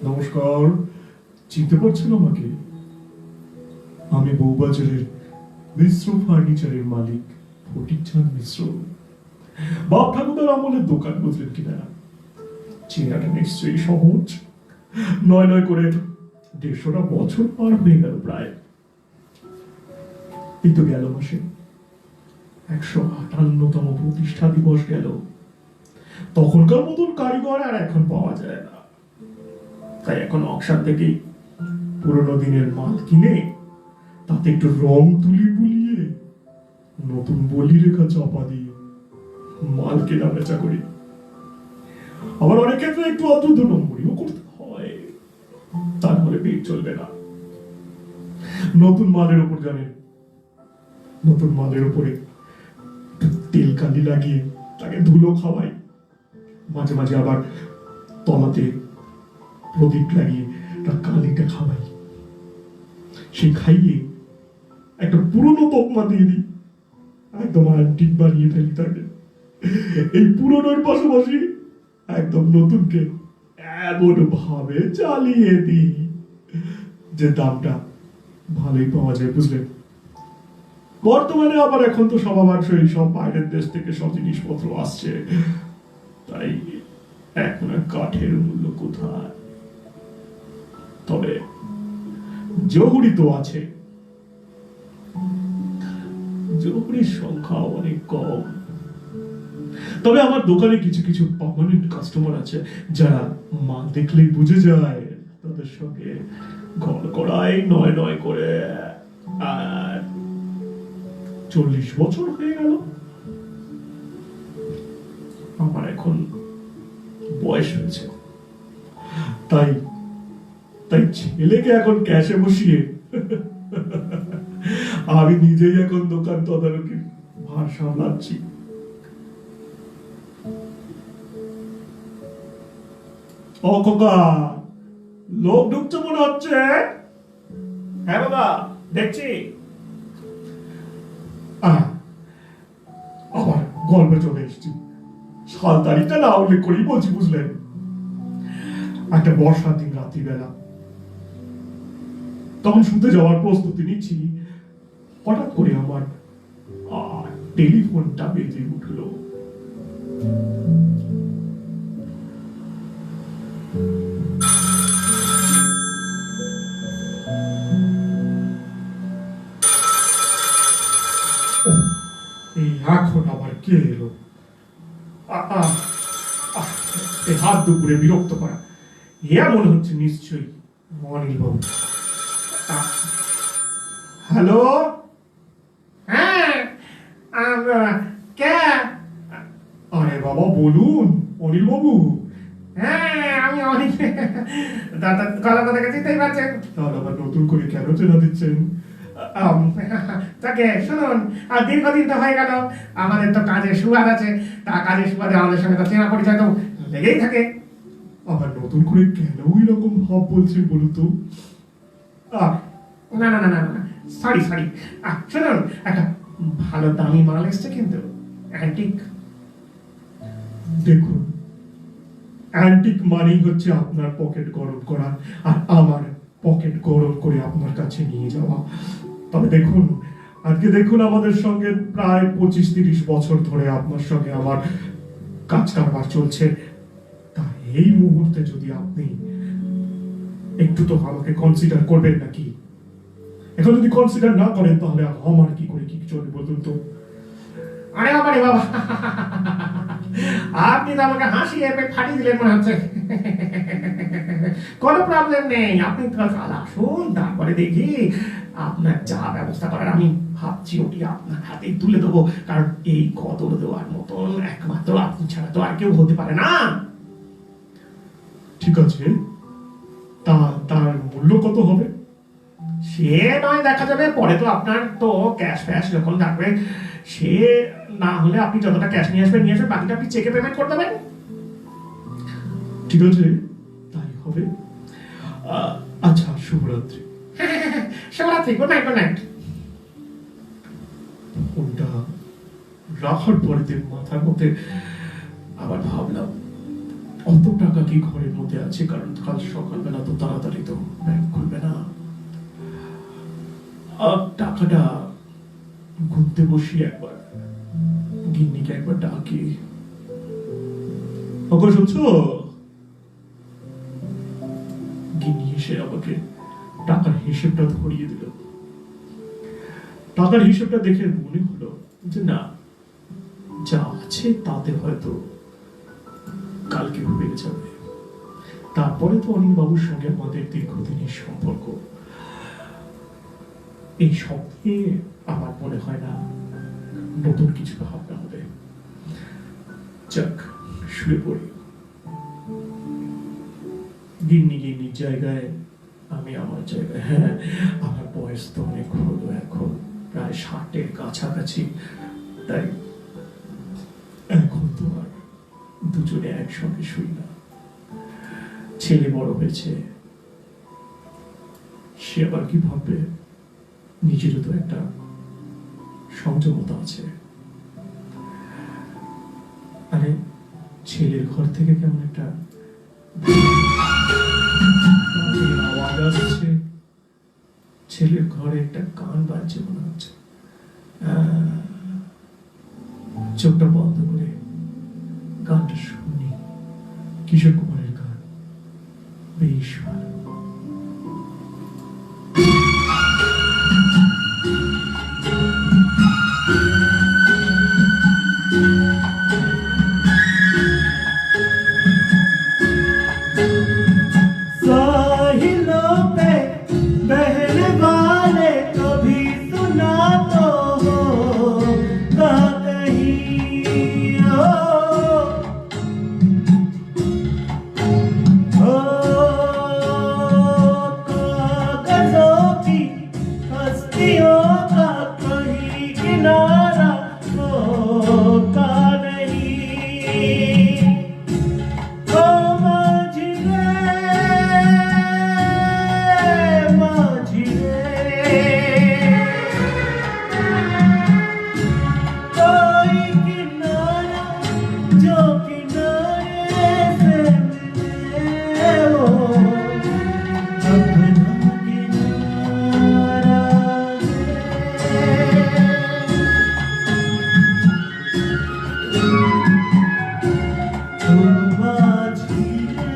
নমস্কার, চিনতে পারছেন আমাকে? আমি বউবাজারের মিশ্র ফার্নিচারের মালিক ফটিকচাঁদ মিশ্র। বাপ ঠাকুরদার আমলের দোকান বুঝলেন কিনা? চেনাটা নিশ্চয়ই সহজ নয়। নয় করে 150টা বছর পার হয়ে গেল প্রায়। এই তো গেল মাসে 158তম প্রতিষ্ঠা দিবস গেল। তখনকার মতন কারিগর আর এখন পাওয়া যায় না, তাই এখন অকশান থেকেই পুরোনো দিনের মাল কিনে তাতে একটু রং তুলি বুলিয়ে নতুন বলি রেখা চাপা দিয়ে মাল কেনা বেচা করি। আবার অনেক ক্ষেত্রে একটু অদ্ভুত নম্বরিও করতে হয়, তারপরে পেট চলবে না। নতুন মালের উপর জানেন, নতুন মালের উপরে তেল কালি লাগিয়ে তাকে ধুলো খাওয়াই, মাঝে মাঝে আবার তলাতে প্রদীপ লাগিয়ে তার কালিটা খাওয়াই। সে খাইয়ে একটা পুরনো তকমা দিয়ে দিই, একদম অ্যান্টিক বানিয়ে ফেলি তাকে। এই পুরনোর পাশাপাশি একদম নতুনকে এমন ভাবে চালিয়ে দিই যে দামটা ভালোই পাওয়া যায়, বুঝলেন? বর্তমানে আবার এখন তো সব সব বাইরের দেশ থেকে সব জিনিসপত্র আসছে, তাই এখন আর কাঠের মূল্য কোথায়। তবে জহুরি তো আছে, জহুরির সংখ্যা অনেক কম। তবে আমার দোকানে কিছু কিছু পার্মানেন্ট কাস্টমার আছে যারা মাল দেখলেই বুঝে যায়, তাদের সঙ্গে ঘর করাই নয় নয় করে। আর 40 বছর হয়ে গেল। আমার এখন বয়স হয়েছে, তাই তাই ছেলেকে এখন ক্যাশে বসিয়ে আমি নিজেই এখন দোকান তদারকির ভার সামলাচ্ছি। ও খোকা, লোক ঢুকছে মনে হচ্ছে। হ্যাঁ বাবা, দেখছি। আবার গল্পে চলে এসেছি। সাল তারিখটা না উল্লেখ করেই বলছি, বুঝলেন? একটা বর্ষার দিন রাত্রিবেলা, তখন শুতে যাওয়ার প্রস্তুতি নিচ্ছি, হঠাৎ করে আমার টেলিফোনটা বেজে উঠলো। এখন আবার কে এলো? হাত দুপুরে বিরক্ত করা, ইয়া মনে হচ্ছে নিশ্চয়ই অনিল বাবু। হ্যালো, হ্যাঁ, কে? আরে বাবা বলুন, অনিল বাবু। হ্যাঁ, আমি অনেক দাদা গলা কথা চিনতেই পারছেন। তাহলে আবার নতুন করে কেন চেনা দিচ্ছেন? তাকে শুনুন, আর দীর্ঘদিন তো হয়ে গেল, আমাদের তো কাজের সুবাদ আছে, তা কাজের সুবাদে আমাদের সঙ্গে তো চেনা পরিচয় তো লেগেই থাকে। আবার নতুন করে কেন এরকম ভাব বলছেন বলুন তো? না না না না না, সরি সরি। শুনুন, একটা ভালো দামি মাল এসছে কিন্তু অ্যান্টিক। দেখুন, অ্যান্টিক মানেই হচ্ছে আপনার পকেট গরম করা আর আমার পকেট গরম করে আপনার কাছে নিয়ে যাওয়া। তবে দেখুন, আজকে দেখুন আমাদের সঙ্গে প্রায় 25-30 বছর ধরে আপনার সঙ্গে আমার কাজ কারবার চলছে। তা এই মুহূর্তে যদি আপনি একটু তো আমাকে কনসিডার করবেন নাকি? এখন যদি কনসিডার না করেন তাহলে আমার কি করে কি চলবে বলুন তো? আরে বাবা রে বাবা, আপনি তো আমাকে হাসিয়ে ফাটিয়ে দিলেন মনে হচ্ছে। কোনো প্রবলেম নেই, আপনি তো আসুন, তারপরে দেখি আপনার যা ব্যবস্থা করার আমি ভাবছি ওটি আপনার হাতেই তুলে দেবো। কারণ এই কদর দেওয়ার মতন একমাত্র আপনি ছাড়া তো আর কেউ হতে পারে না। ঠিক আছে, তার মূল্য কত হবে? সে নয় দেখা যাবে পরে, তো আপনার তো ক্যাশ ফ্যাশ যখন থাকবে, সে না হলে আপনি যতটা ক্যাশ নিয়ে আসবেন বাকিটা আপনি চেকে পেমেন্ট করে দেবেন। ঠিক আছে, তাই হবে। আচ্ছা, শুভরাত্রি। শুভরাত্রি, গুড নাইট, গুড নাইট। ফোনটা রাখার পরে মাথার মধ্যে আবার ভাবলাম, অত টাকা কি ঘরের মধ্যে আছে? কারণ কাল সকালবেলা তো তাড়াতাড়ি তো ব্যাংক খুলবে না। টাকাটা ঘুরতে বসি, একবার গিন্নিকে একবার ডাকি। ওগো শুনছো? গিন্নি এসে আমাকে টাকার হিসেবটা ধরিয়ে দিল। টাকার হিসেবটা দেখে মনে হলো যে না, যা আছে তাতে হয়তো কালকে হয়ে যাবে। তারপরে তো অনিল বাবুর সঙ্গে আমাদের দীর্ঘদিনের সম্পর্ক, এই সব নিয়ে আমার মনে হয় না নতুন কিছু ভাবনা হবে। যাক, শুয়ে পড়ি। গিন্নি গিন্নির জায়গায়, আমি আমার জায়গায়। হ্যাঁ, আমার বয়স তো অনেক হলো, এখন প্রায় 60-এর কাছাকাছি। তাই এখন তো আর দুজনে একসঙ্গে শুই না। ছেলে বড় হয়েছে, সে আবার কি ভাববে? নিজেরও তো একটা সংযমতা আছে। আরে, ছেলের ঘর থেকে কেমন একটা আওয়াজ আসছে। ছেলের ঘরে একটা গান বাজছে মনে হচ্ছে। চোখটা বন্ধ করে গানটা শুনি। কিশোর কুমারের গান, বেশ ভালো। साहिलों पे बहने वाले कभी सुना तो होगा कहीं। कागजों की हस्तियों का कहीं किनारा होगा नहीं। ओ माझी रे, कोई किनारा जो किनारे से मिले हो, अपना किनारा है। ओ माझी रे,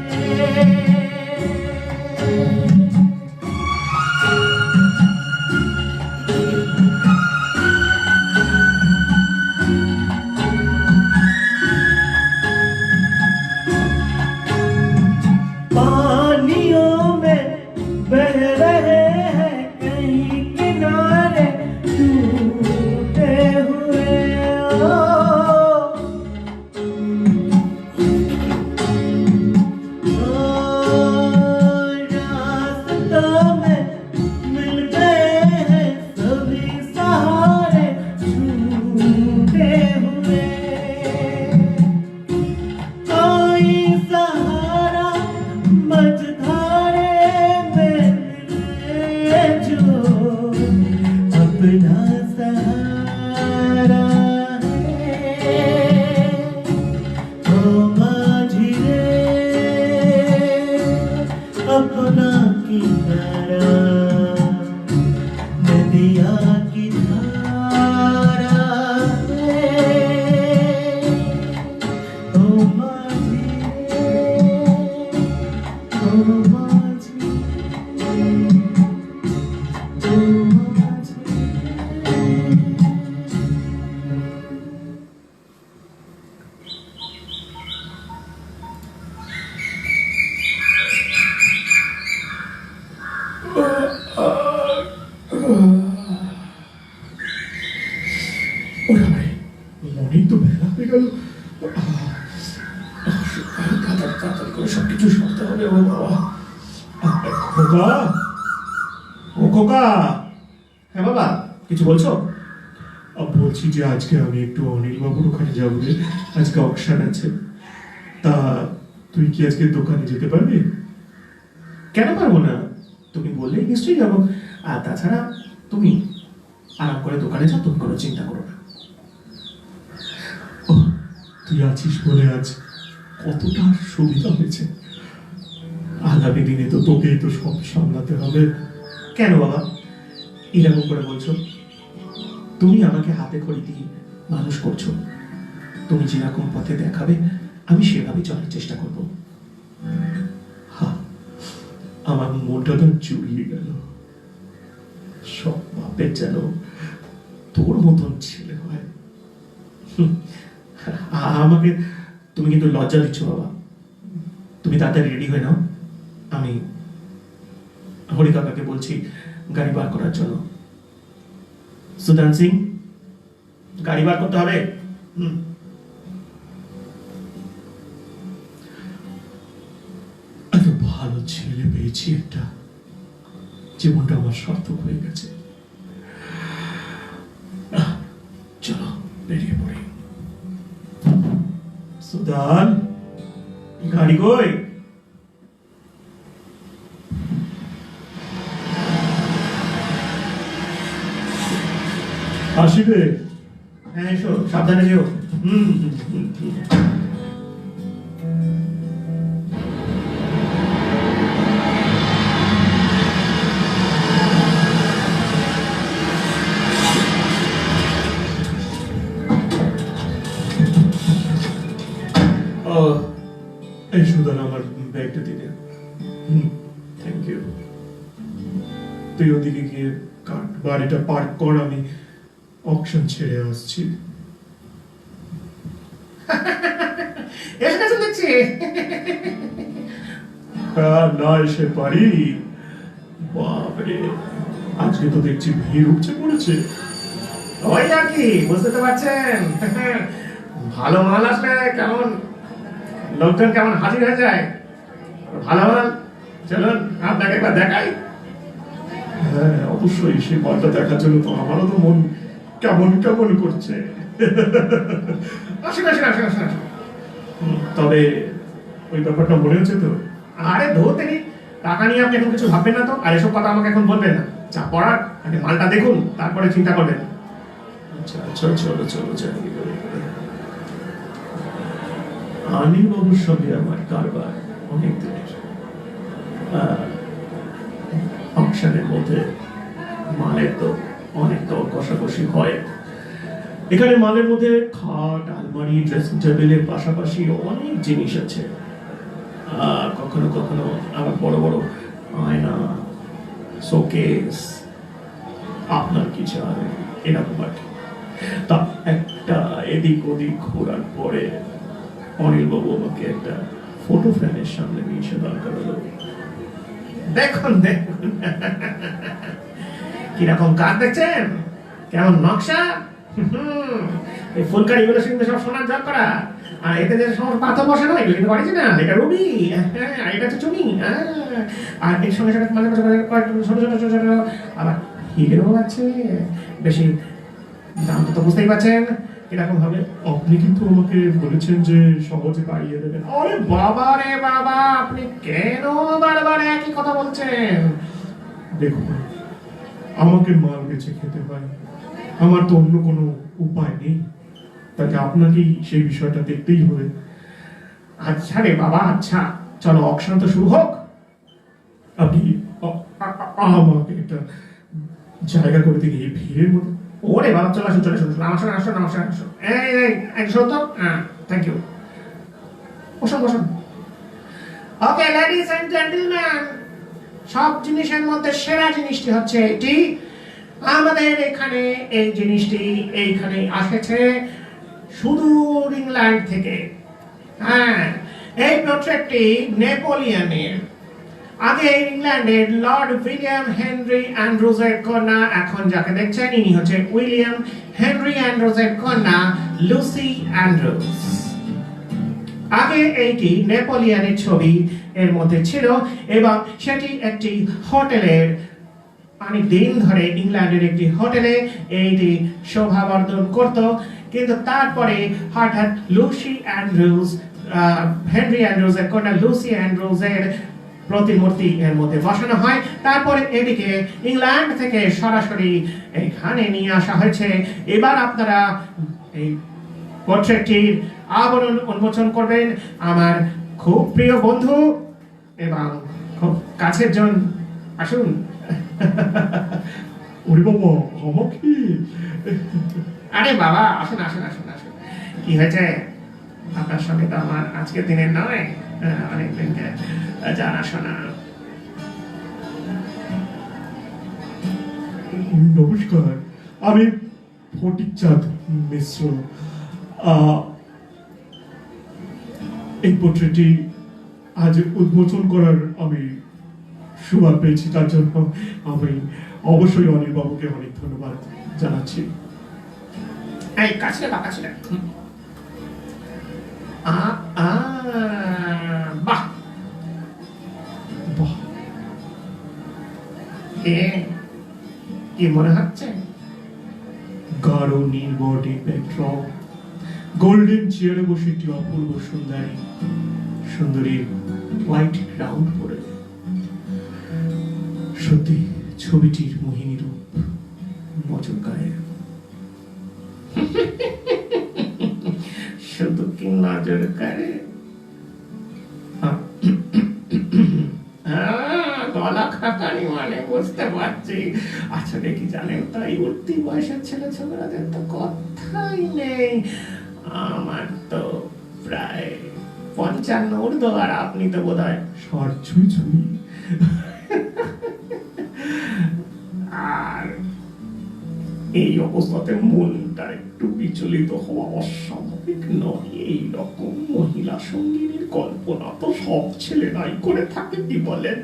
पानियों में बह रहे हैं कहीं किनारे टूटे हुए। रास्तों में मिल गए हैं सभी सहारे छूटे हुए। कोई सहारा मझधारे में मिले जो, अपना सहारा है। ओ माझी रे, अपना किनारा, नदिया की धारा है। ओ माझी रे, ओ माझी, ओ माझी रे। ওরে ভাই, অনেক তো বেলা হয়ে গেল। তাড়াতাড়ি করে সবকিছু সারতে হবে। ও বাবা, খোকা, ও খোকা। হ্যাঁ বাবা, কিছু বলছো? বলছি যে আজকে আমি একটু অনিল বাবুর ওখানে যাবো রে, আজকে অকশন আছে। তা তুই কি আজকে দোকানে যেতে পারবি? কেন পারবো না? তুমি বললেই নিশ্চয়ই যাবো। আর তাছাড়া তুমি আরাম করে দোকানে যাও, তুমি কোনো চিন্তা করো না। তুই আছিস বলে আজ কতটা সুবিধা হয়েছে। আগামী দিনে তো তোকেই তো সব সামলাতে হবে। কেন বাবা এরকম করে বলছো? তুমি আমাকে হাতে খড়ি দিয়ে মানুষ করছো, তুমি যেরকম পথে দেখাবে আমি সেভাবে চলার চেষ্টা করব। হা, আমার মনটা তো জুড়িয়ে গেল। সব বাপের যেন তোর মতন ছেলে হয়। আমাকে তুমি কিন্তু লজ্জা দিচ্ছ বাবা। তুমি তাড়াতাড়ি রেডি হয়ে নাও, আমি হরি কাকাকে বলছি গাড়ি বার করার জন্য। সুদান সিং, গাড়ি বার করতে হবে। এত ভালো ছেলে পেয়েছি একটা, জীবনটা আমার সার্থক হয়ে গেছে। চলো বেরিয়ে পড়ি। সুদান, গাড়ি কই? আসিবে। হ্যাঁ এসো, সাবধানে যেও। হুম হুম, হুম, হুম। এই সুদান, আমার ব্যাগটা দিলে। Thank you. তুই ওদিকে গিয়ে গাড়িটা পার্ক কর, আমি অকশন ছেড়ে আসছি। এসে গেছে দেখছি। না এসে পারি? বাপরে, আজকে তো দেখছি ভিড় উপচে পড়েছে। ওই আর কি, বুঝতে তো পারছেন, ভালো মাল আসলে কেমন লোকজন কেমন হাজির হয়ে যায়। ভালো মাল, চলুন আপনাকে একবার দেখাই। হ্যাঁ অবশ্যই, সেই মালটা দেখার জন্য তো আমারও তো মন কেমন কেমন করছে। আসুন আসুন আসুন আসুন আসুন। তবে ওই ব্যাপারটা মনে হচ্ছে তো? আরে ধরতে নেই, টাকা নিয়ে আপনি এখন কিছু ভাববেন না তো, আর এসব কথা আমাকে এখন বলবেন না। যা পড়ার আগে মালটা দেখুন, তারপরে চিন্তা করবেন। আচ্ছা আচ্ছা, চলো চলো যাই। আনিল বাবুর সঙ্গে আমার কারবার অনেক দিনের। অকশনের মধ্যে মালের তো অনেক দর কষাকষি হয়। এখানে মালের মধ্যে খাট, আলমারি, ড্রেসিং টেবিলের পাশাপাশি অনেক জিনিস আছে। কখনো কখনো আবার বড় বড় আয়না, শোকেস, আপনার কি চাই এরকম আর কি। তা একটা এদিক ওদিক ঘোরার পরে অনিল বাবু আমাকে একটা ফটো ফ্রেমের সামনে নিয়ে এসে দাঁড় করালো। দেখুন দেখুন, কিরকম কাজ দেখছেন, কেমন নকশা। এই ফুলকারিগুলো সঙ্গে সব সোনার জল করা, আর এতে যে সমস্ত পাথর বসানো, এগুলো কিন্তু অরিজিনাল। এটা রুবি, আর এটা হচ্ছে চুনি। আর এর সঙ্গে সঙ্গে মাঝে মাঝে মাঝে কয়েকটা ছোট ছোট ছোট ছোট আবার হিরেও আছে। বেশি দাম তো বুঝতেই পারছেন কিরকম হবে। আপনি কিন্তু আমাকে বলেছেন যে সহজে বাড়িয়ে দেবেন। আরে বাবা রে বাবা, আপনি কেন বারবার একই কথা বলছেন? দেখুন, আমাকে মাল বেচে খেতে হয়, আমার তো অন্য কোনো উপায় নেই। তাকে আপনাকেই সেই বিষয়টা দেখতেই হবে। আচ্ছা রে বাবা, আচ্ছা চলো অকশন তো শুরু হোক। আপনি আমাকে একটা জায়গা করে দিন এই ভিড়ের মধ্যে। ওরে বাবা, চলে আসুন চলে আসুন, আমার সঙ্গে আসুন আমার সঙ্গে আসুন। এই শোন তো, থ্যাংক ইউ। বসুন বসুন। ওকে লেডিস এন্ড জেন্টলম্যান, সব জিনিসের মধ্যে সেরা জিনিসটি হচ্ছে এটি। আমাদের এখানে এই জিনিসটি এইখানে আসেছে সুদূর ইংল্যান্ড থেকে। হ্যাঁ, এই পোর্ট্রেটটি নেপোলিয়নের। আগে ইংল্যান্ডের লর্ড উইলিয়াম হেনরি অ্যান্ড্রুজের কন্যা, এখন যাকে দেখছেন ইনি হচ্ছে উইলিয়াম হেনরি অ্যান্ড্রুজের কন্যা লুসি অ্যান্ড্রুজ। আগে এইটি নেপোলিয়নের ছবি এর মধ্যে ছিল, এবং সেটি একটি হোটেলের, অনেক দিন ধরে ইংল্যান্ডের একটি হোটেলে এইটি শোভাবর্ধন করত। কিন্তু তারপরে হঠাৎ লুসি অ্যান্ড্রুজ, হেনরি অ্যান্ড্রুজের কন্যা লুসি অ্যান্ড্রুজের প্রতিমূর্তি এর মধ্যে বসানো হয়। তারপরে এদিকে ইংল্যান্ড থেকে সরাসরি এখানে নিয়ে আসা হয়েছে। এবার আপনারা এই পোর্ট্রেটটির আবরণ উন্মোচন করবেন আমার খুব প্রিয় বন্ধু এবং খুব কাছের জন। আসুন। ওরে বাবা, আমাকে? আরে বাবা, আসুন আসুন আসুন আসুন। কি হয়েছে? আপনার সঙ্গে তো আমার আজকের দিনের নয়, অনেকদিন জানাশোনা। নমস্কার, আমি ফটিকচাঁদ মিশ্র। এই পোর্ট্রেটটি আজ উন্মোচন করার আমি সুবাদ পেয়েছি, তার জন্য আমি অবশ্যই অনিল বাবুকে অনেক ধন্যবাদ জানাচ্ছি। এই কাছে বাঁকা ছিল। বাহ বাহ, কি মনে হচ্ছে? গাঢ় নীল বডি ব্যাকড্রপ, গোল্ডেন চেয়ারে বসে একটি অপূর্ব সুন্দরী লাইট গ্রাউন্ড পরে, সত্যি ছবিটির মোহিনী রূপ নজর গায়ে। শুধু কি নজর করে? গলা খাকানি মানে বুঝতে পারছি। আসলে কি জানেন, তাই উঠতি বয়সের ছেলে ছোকরাদের তো কথাই নেই। আমার তো প্রায় 55 ঊর্ধ্ব, আর আপনি তো বোধ হয় 60 ছুঁই ছুঁই। আর এই অবস্থাতে মনটা একটু বিচলিত হওয়া অস্বাভাবিক নয়। এইরকম মহিলা সঙ্গিনীর কল্পনা তো সব ছেলেরাই করে থাকে, কি বলেন?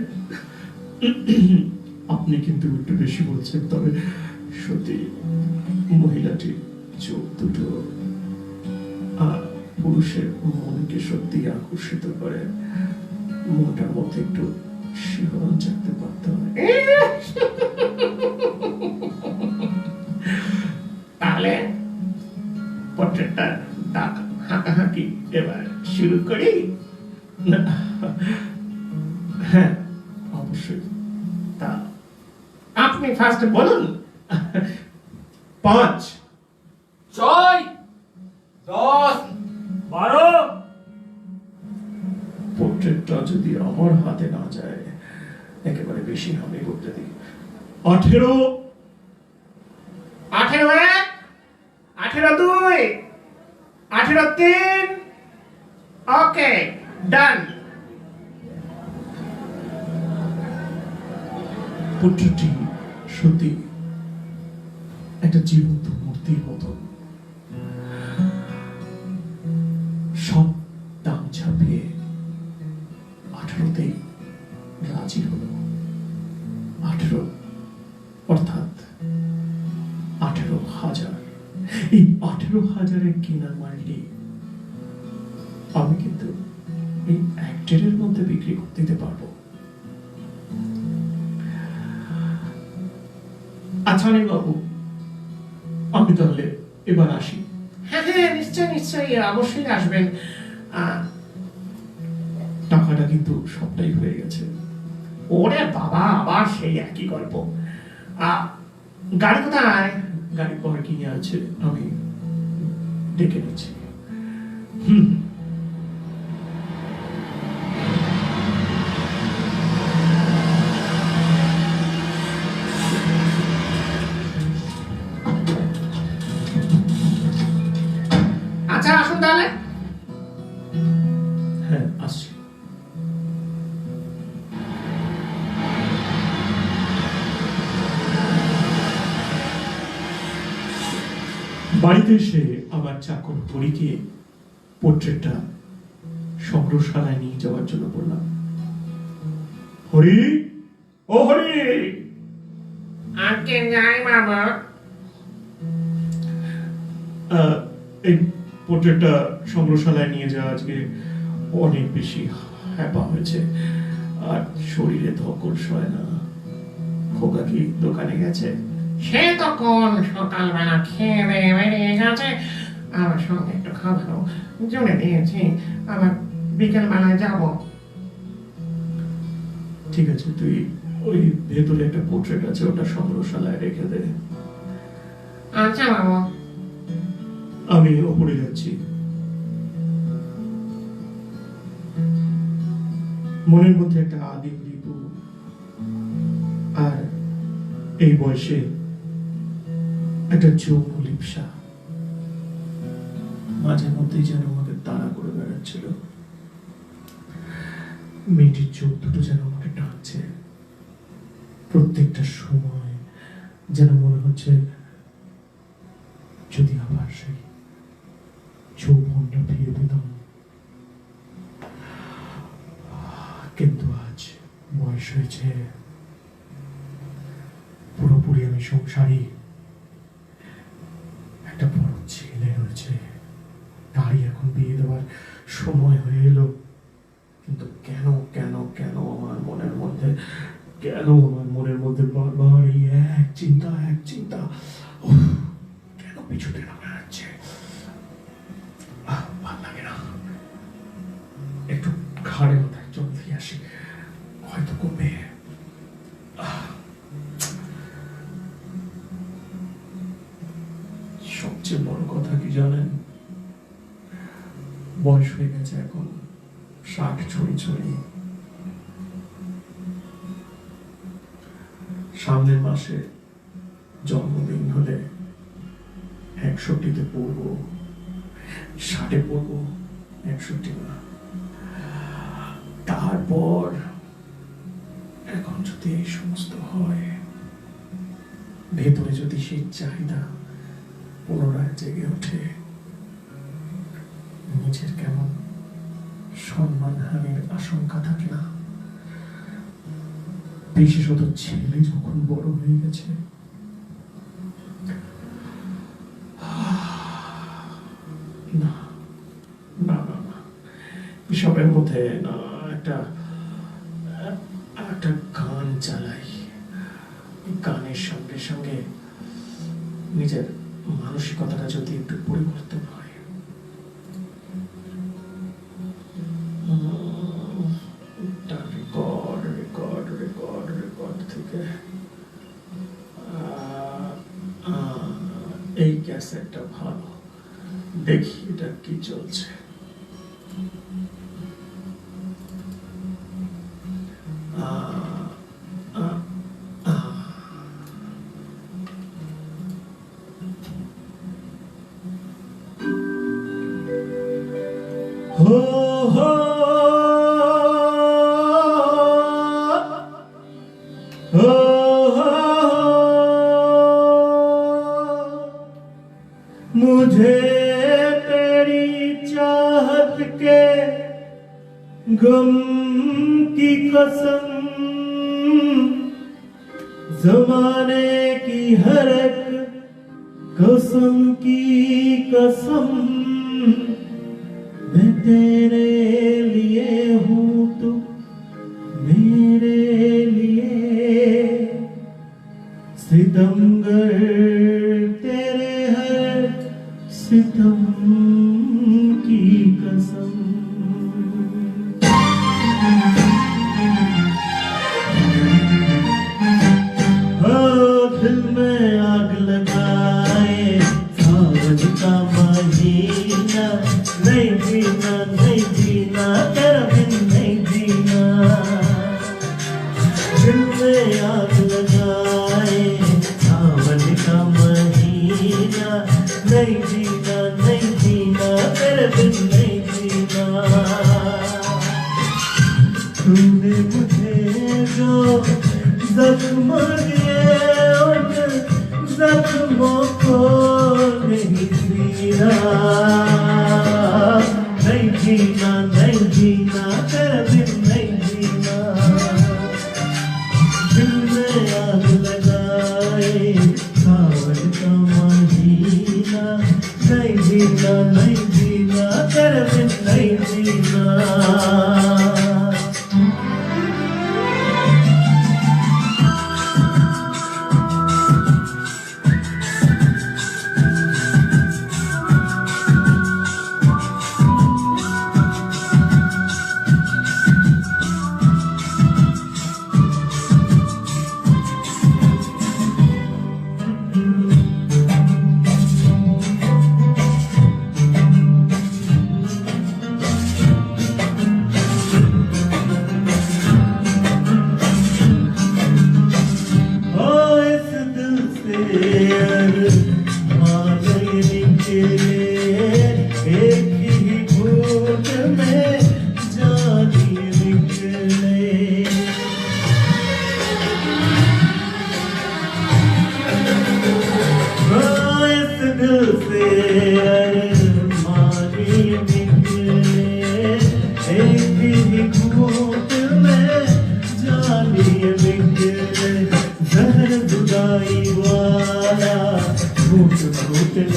আপনি কিন্তু একটু বেশি বলছেন, তবে সত্যি মহিলাটির চোখ দুটো পুরুষের মনকে সত্যি আকর্ষিত করে। মনটার মধ্যে একটু শিহরণ জাগতে পারতে হয়। তাহলে পোর্ট্রেটটা ডাক হাঁকাহাঁকি এবার শুরু করি? হ্যাঁ, অবশ্যই। তা আপনি ফার্স্ট বলুন। 5, 6, 10, 12। পোর্ট্রেটটা যদি আমার হাতে না যায়, একেবারে বেশি আমি করতে দিই। 18, 18 18 2 18 3। ওকে, ডান। পোর্ট্রেটটি সত্যি একটা জীবন্ত মূর্তির মতো। সব দাম ছাপিয়ে 18তেই রাজি হলো। 18, অর্থাৎ 18,000। এই 18,000-এর কেনার মালটি আমি কিন্তু এই 1.5-এর মধ্যে বিক্রি করতে দিতে পারবো। আচ্ছা অনিল বাবু, আমি তাহলে এবার আসি। হ্যাঁ হ্যাঁ, নিশ্চয় নিশ্চয়ই, অবশ্যই আসবেন। টাকাটা কিন্তু সবটাই হয়ে গেছে। ওরে বাবা, আবার সেই একই গল্প। গাড়ি কোথায়? গাড়ি পার্কিং এ আছে, আমি ডেকে নিচ্ছি। আচ্ছা, আসুন তাহলে। হ্যাঁ, আসছি। বাড়িতে এসে আমার চাকর হরিকে পোর্ট্রেটটা সংগ্রহশালায় নিয়ে যাওয়ার জন্য বললাম। হরি, ও হরি! আজকে যাই বাবা। এই পোর্ট্রেটটা সংগ্রহশালায় নিয়ে যাওয়া আজকে অনেক বেশি হ্যাপা হয়েছে, আর শরীরে ধকল সয় না। খোকা কি দোকানে গেছে? সে তো কোন সকালবেলা খেয়ে দিয়ে বেরিয়ে গেছে। আমার সঙ্গে একটু খাবারও জুড়ে দিয়েছি। আবার বিকেল বেলায় যাবো। ঠিক আছে, তুই ওই ভেতরে একটা পোর্ট্রেট আছে, ওটা সংগ্রহশালায় রেখে দে। আচ্ছা বাবু। আমি ওপরে যাচ্ছি। মনের মধ্যে একটা আদিম রিপু, আর এই বয়সে একটা যৌন লিপ্সা মাঝে মধ্যেই যেন আমাকে তাড়া করে বেড়াচ্ছিল। মেয়েটির চোখ দুটো যেন আমাকে টানছে, প্রত্যেকটা সময় যেন মনে হচ্ছে যদি আবার সেই যৌবনটা ফিরে পেতাম। কিন্তু আজ বয়স হয়েছে, পুরোপুরি আমি সংসারী, একটা বড় ছেলে রয়েছে, তারই এখন বিয়ে দেওয়ার সময় হয়ে এলো। কিন্তু কেন কেন কেন আমার মনের মধ্যে বারবার এই এক চিন্তা উফ, কেন পিছু টেনে বেড়াচ্ছে। ভাল লাগে না, একটু ঘাড়ে মাথায় জল দিয়ে আসি, হয়তো কমবে। সবচেয়ে বড় কথা কি জানেন, বয়স হয়ে গেছে এখন 60 ছড়ি। সামনের মাসে জন্মদিন হলে 61তে পড়বো, 60-এ পড়বো, 61 না। তারপর এখন যদি এই সমস্ত হয়, ভেতরে যদি সেই চাহিদা পুনরায় জেগে ওঠে, নিজের কেমন সম্মানহানির আশঙ্কা থাকে না? বিশেষত ছেলে যখন বড় হয়ে গেছে। না না না না, এসবের মধ্যে না, একটা গান চালাই, গানের সঙ্গে সঙ্গে নিজের মানসিকতাটা যদি একটু পরিবর্তন হয়। রেকর্ড থেকে এই ক্যাসেটটা ভালো, দেখি এটা কি চলছে। हो हो हो मुझे तेरी चाहत के गम की कसम, जमाने की हर एक कसम की कसम, मैं तेरे लिए हूँ, तू मेरे लिए। सितमगर तेरे हर सितम की कसम। दिल में आग लगाए सावन का महीना, नहीं जीना तेरा बिन नहीं जीना। दिल में आग लगाए सावन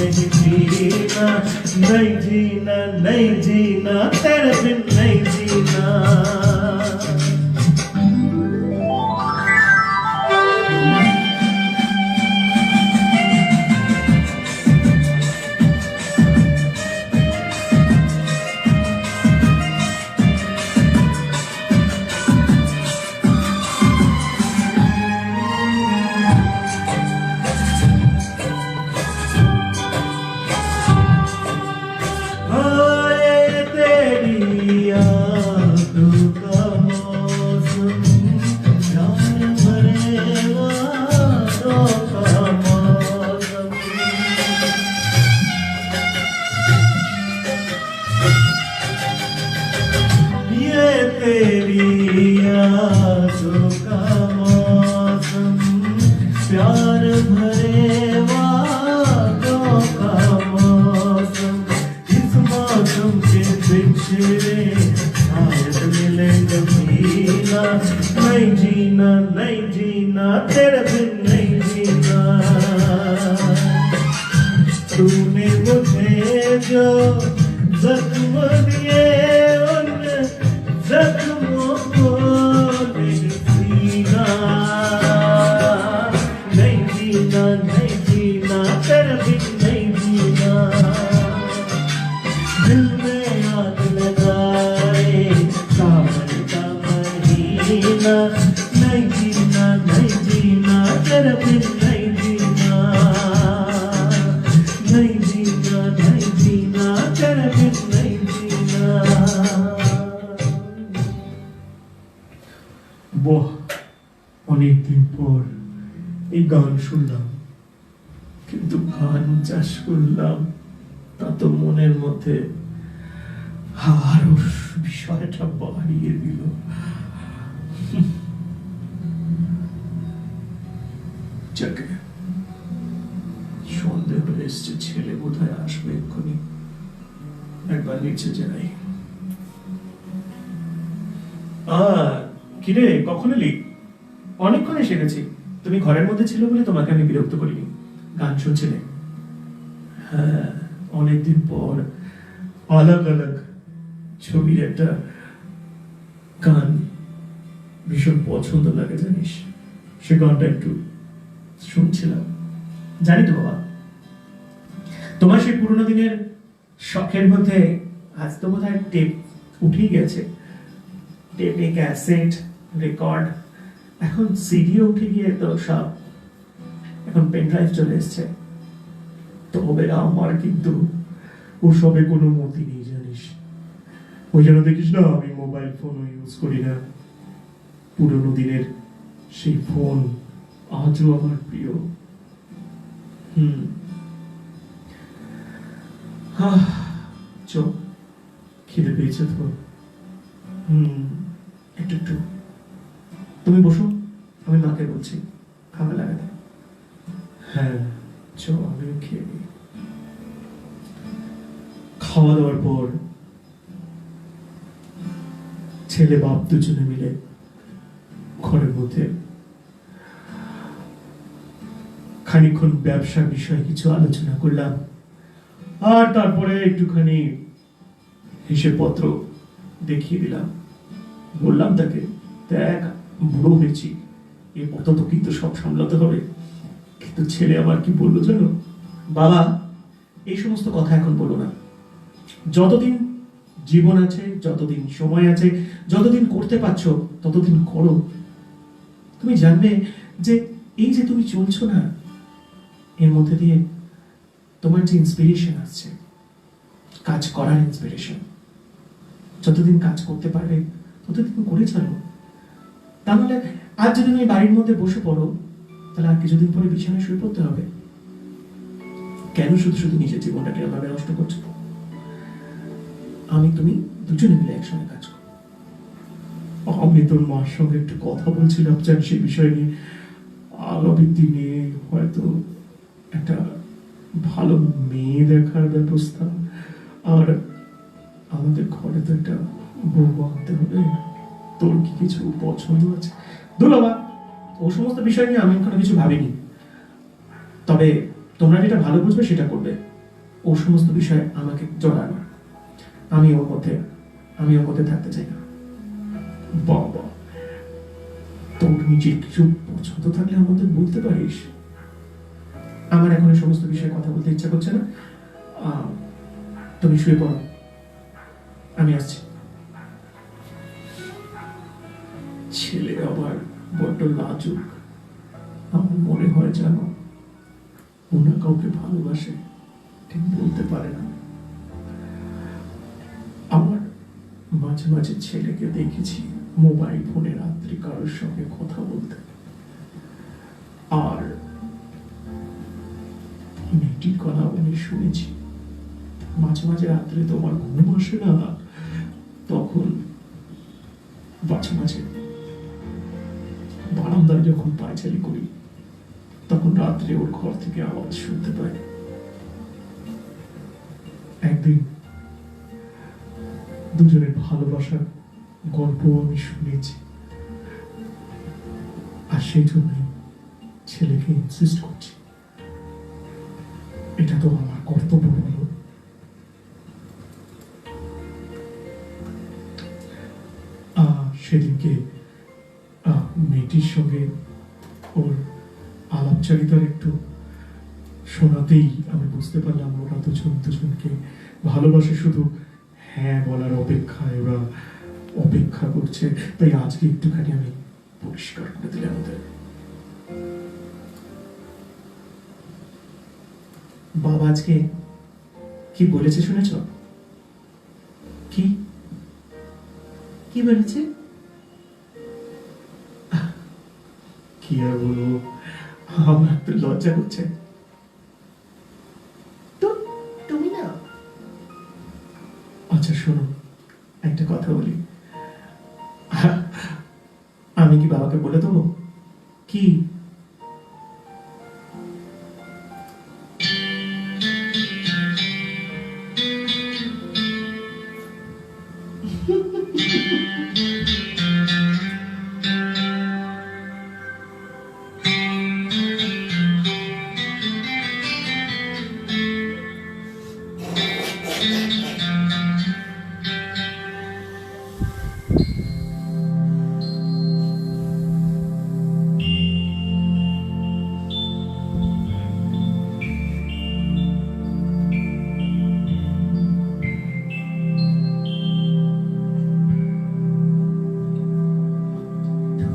नहीं जीना, नहीं जीना, नहीं जीना, तेरे बिन नहीं जीना। प्यार भरे वादों का मौसम, इस मौसम के पिछड़े शायद मिले कभी ना। नहीं जीना, नहीं जीना, तेरे बिन नहीं जीना। तूने मुझे जो जख्म दिए उन जख्मों को नहीं सीना। नहीं जीना, नहीं जीना, तेरे बिन नहीं जीना। दिल में आग लगाए सावन का महीना। नहीं जीना, नहीं जीना, तेरे बिन नहीं जीना। नहीं जीना, नहीं जीना, तेरे बिन नहीं जीना। বাহ, অনেকদিন পর এই গান শুনলাম, কিন্তু গান চাষ করলাম তা তো মনের মধ্যে আরো বিষয়টা বাড়িয়ে দিল। যাকে সন্দেহ হয়ে এসছে, ছেলে বোধহয় আসবে এক্ষুনি। একবার নিচে যাই। কিরে, কখন এলি? অনেকক্ষণ এসে গেছি। তুমি ঘরের মধ্যে ছিল বলে তোমাকে আমি বিরক্ত করিনি। গান শুনছিলে? হ্যাঁ, অনেকদিন পর আলাগ আলাগ ছবির একটা গান ভীষণ পছন্দ লাগে, জানিস? সে গানটা একটু শুনছিলাম। জানি তো বাবা, তোমার সেই পুরোনো দিনের শখের মধ্যে আজ তো বোধহয় টেপ উঠেই গেছে। টেপে ক্যাসেট, রেকর্ড, এখন সিডিও উঠে গিয়ে তো সব এখন পেন ড্রাইভ চলে এসছে। তবে আমার কিন্তু ওসবে কোনো মতি নেই, জানিস? ওই জন্য দেখিস না আমি মোবাইল ফোন ইউজ করি না। পুরোনো দিনের সেই ফোন আজও আমার প্রিয়। চল, খিদে পেয়েছে তো। একটু একটু তুমি বসো, আমি মাকে বলছি খাবার লাগাতে। হ্যাঁ চল, আমিও খেয়ে নিই। খাওয়া দাওয়ার পর ছেলে বাপ দুজনে মিলে ঘরের মধ্যে খানিকক্ষণ ব্যবসা বিষয়ে কিছু আলোচনা করলাম, আর তারপরে একটুখানি হিসেবপত্র দেখিয়ে দিলাম। বললাম তাকে, দেখ বুড়ো হয়েছি, এরপর তো কিন্তু সব সামলাতে হবে। কিন্তু ছেলে আবার কি বললো জানো? বাবা, এই সমস্ত কথা এখন বলো না। যতদিন জীবন আছে, যতদিন সময় আছে, যতদিন করতে পারছো ততদিন করো। তুমি জানবে যে এই যে তুমি চলছো না, এর মধ্যে দিয়ে তোমার যে ইন্সপিরেশন আসছে, কাজ করার ইন্সপিরেশন, যতদিন কাজ করতে পারবে ততদিন করে চলো। তাহলে আজ যদি তুমি বাড়ির মধ্যে বসে পড়ো, তাহলে আর কিছুদিন পরে বিছানায় শুয়ে পড়তে হবে। কেন শুধু শুধু নিজের জীবনটাকে এভাবে নষ্ট করছো? আমি তুমি দুজনে মিলে একসঙ্গে কাজ করো। আমি তোর মার সঙ্গে একটু কথা বলছিলাম সেই বিষয় নিয়ে। আগামী দিনে হয়তো একটা ভালো মেয়ে দেখার ব্যবস্থা, আর আমাদের ঘরে তো একটা বউ আনতে হবে। তোর কি কিছু পছন্দ আছে? বাবা, ও সমস্ত বিষয় নিয়ে আমি এখনো কিছু ভাবিনি। তবে তোমরা যেটা ভালো বুঝবে সেটা করবে। ও সমস্ত বিষয়ে আমাকে জড়ানো। আমি ওর মধ্যে থাকতে চাই না। বাবা, তোর নিজের কিছু পছন্দ থাকলে আমাদের বলতে পারিস। আমার এখন এই সমস্ত বিষয়ে কথা বলতে ইচ্ছা করছে না। তুমি শুয়ে পড়ো, আমি আসছি। ছেলে আবার বড্ড লাজুক। আমার মনে হয় যেন ও না কাউকে ভালোবাসে, ঠিক বলতে পারে না। আমার মাঝে মাঝে ছেলেকে দেখেছি মোবাইল ফোনে রাত্রি কারোর সঙ্গে কথা বলতে। আর মেয়েটির কথা আমি শুনেছি মাঝে মাঝে রাত্রে তোমার ঘুম আসে না, তখন মাঝে মাঝে বারান্দায় যখন পায়চারি করি তখন রাত্রে ওর ঘর থেকে আওয়াজ শুনতে পাই। একদিন দুজনের ভালোবাসার গল্প আমি শুনেছি, আর সেই জন্যই ছেলেকে ইনসিস্ট করছি। এটা তো আমার কর্তব্য বলো। সেদিনকে মেয়েটির সঙ্গে ওর আলাপচারিতার একটু শোনাতেই আমি বুঝতে পারলাম ওরা দুজনকে ভালোবাসে, শুধু হ্যাঁ বলার অপেক্ষায় ওরা অপেক্ষা করছে। তাই আজকে একটুখানি আমি পরিষ্কার করে দিলাম ওদের। বাবা আজকে কি বলেছে শুনেছ? কি কি বলেছে? কি আর বলবো, আমার তো লজ্জা করছে। তো তুমি না। আচ্ছা শোনো, একটা কথা বলি। আমি কি বাবাকে বলে দেবো? কি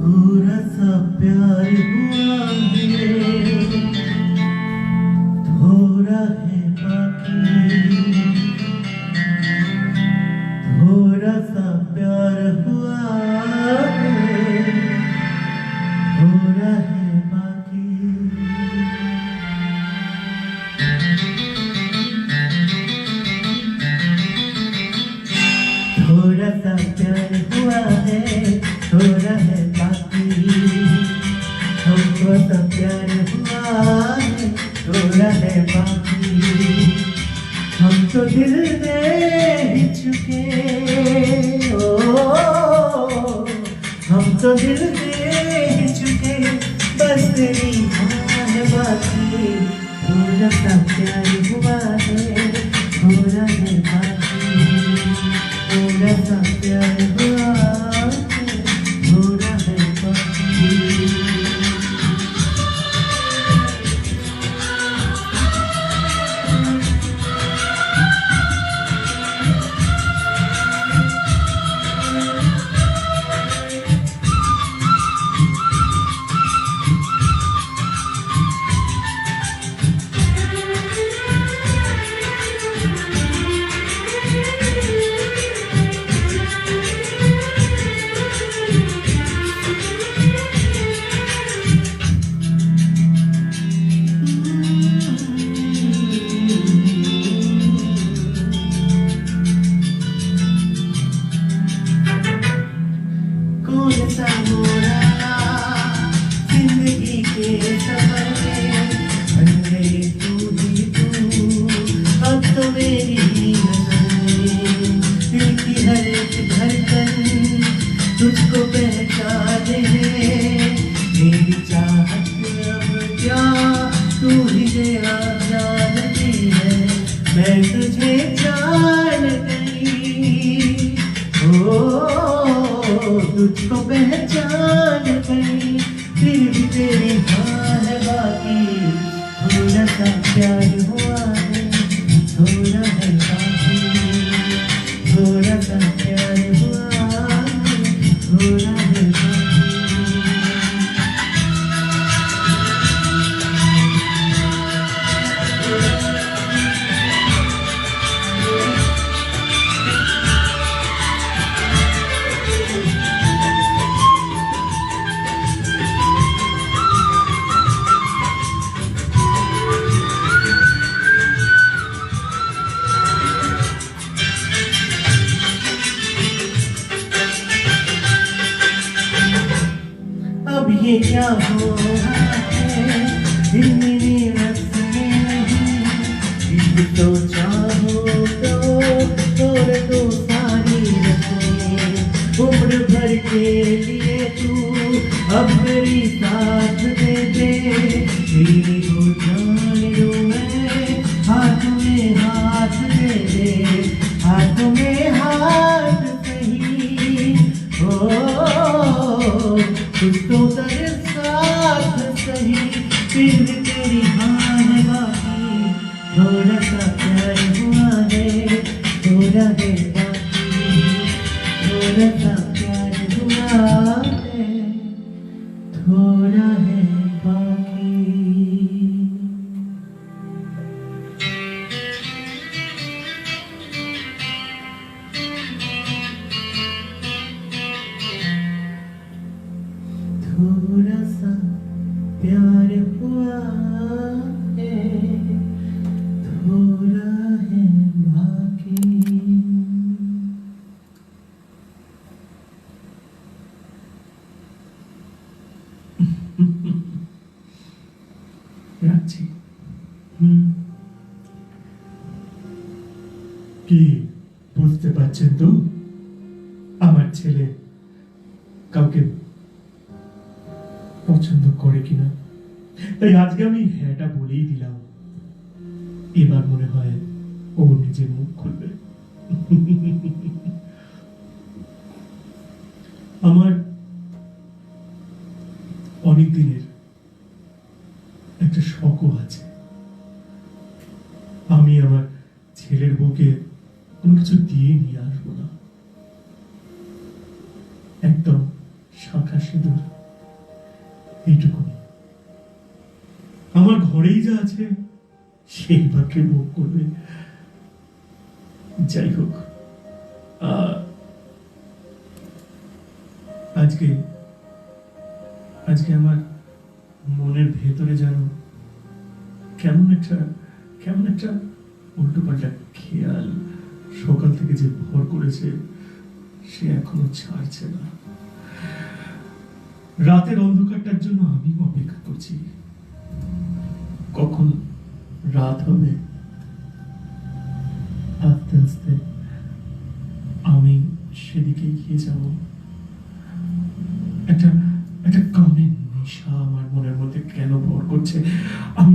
थोड़ा सा प्यार हुआ है, थोड़ा है बाकी। थोड़ा सा प्यार हुआ है, थोड़ा है बाकी। थोड़ा सा प्यार हुआ है, थोड़ा है बाकी। हमको तो प्यार हुआ है, थोड़ा है बाकी। हम तो दिल दे ही चुके, ओ हम तो दिल दे ही चुके, बस तेरी हाँ है बाकी। थोड़ा सा प्यार हुआ है, थोड़ा है बाकी। थोड़ा सा प्यार हुआ है, थोड़ा है बाकी। कौन सा मोड़ा जिंदगी के सफर में बन गई तू ही तू। अब तो मेरी नजर में दिल की हर एक धड़कन तुझको पहचाने है। मेरी चाहत अब क्या तू ही मेरा जानती है। मैं अब ये क्या हो रहा है, दिल मेरे बस में नहीं, इश्क तो चाहो तो तोड़ दो सारी रस्में, उम्र भर के लिए तू अब मेरी साथ दे दे, तेरी हो जाने दो मैं, हाथ में हाथ दे दे, हाथ में हाथ सही, ओ कुछ तो तेरे साथ सही, फिर भी तेरी हाँ है बाकी, थोड़ा सा प्यार हुआ है, थोड़ा है बाकी, थोड़ा सा प्यार हुआ है, थोड़ा है बाकी। थोड़ा सा प्यार हुआ है, थोड़ा है बाकी। রাখছি। কি বুঝতে পারছেন তো আমার ছেলে কাউকে পছন্দ করে কিনা? তাই আজকে আমি হ্যাঁটা বলেই দিলাম, এবার মনে হয় ও নিজের মুখ খুলবে। আমার অনেক দিনের একটা শখও আছে, আমি আমার ছেলের বউকে কোনো কিছু দিয়ে নিয়ে আসবো না, একদম শাঁখা সিঁদুর এইটুকুনি আমার ঘরেই যা আছে সেই ভাগ্যে ভোগ করবে। যাই হোক, আজকে আজকে আমার মনের ভেতরে যেন কেমন একটা উল্টো পাল্টা খেয়াল সকাল থেকে যে ভর করেছে সে এখনো ছাড়ছে না। রাতের অন্ধকারটার জন্য আমি অপেক্ষা করছি, কখন রাত হবে, আস্তে আস্তে আমি সেদিকে এগিয়ে যাব। একটা কামের নেশা আমার মনের মধ্যে কেন ভর করছে আমি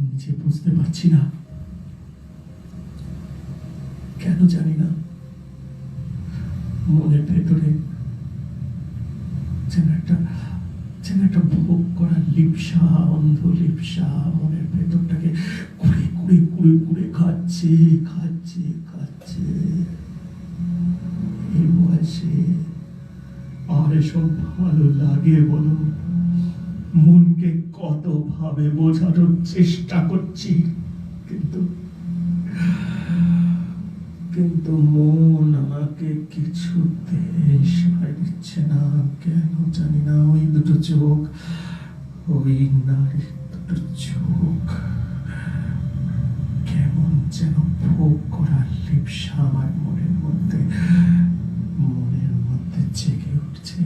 নিজে বুঝতে পারছি না, কেন জানি না। মনের ভেতরে যেন একটা ভোগ করা লিপসা, অন্ধ লিপসা মনের ভেতরটাকে কুড়ে কুড়ে কুড়ে কুড়ে খাচ্ছে খাচ্ছে খাচ্ছে। এই বয়সে আর এসব ভালো লাগে বলো? মনকে কত ভাবে বোঝানোর চেষ্টা করছি, কিন্তু মন আমাকে কিছুতেই সায় দিচ্ছে না, কেন জানি না। ওই দুটো চোখ, ওই নারীর দুটো চোখ কেমন যেন ভোগ করা লিপসা আমার মনের মধ্যে জেগে উঠছে।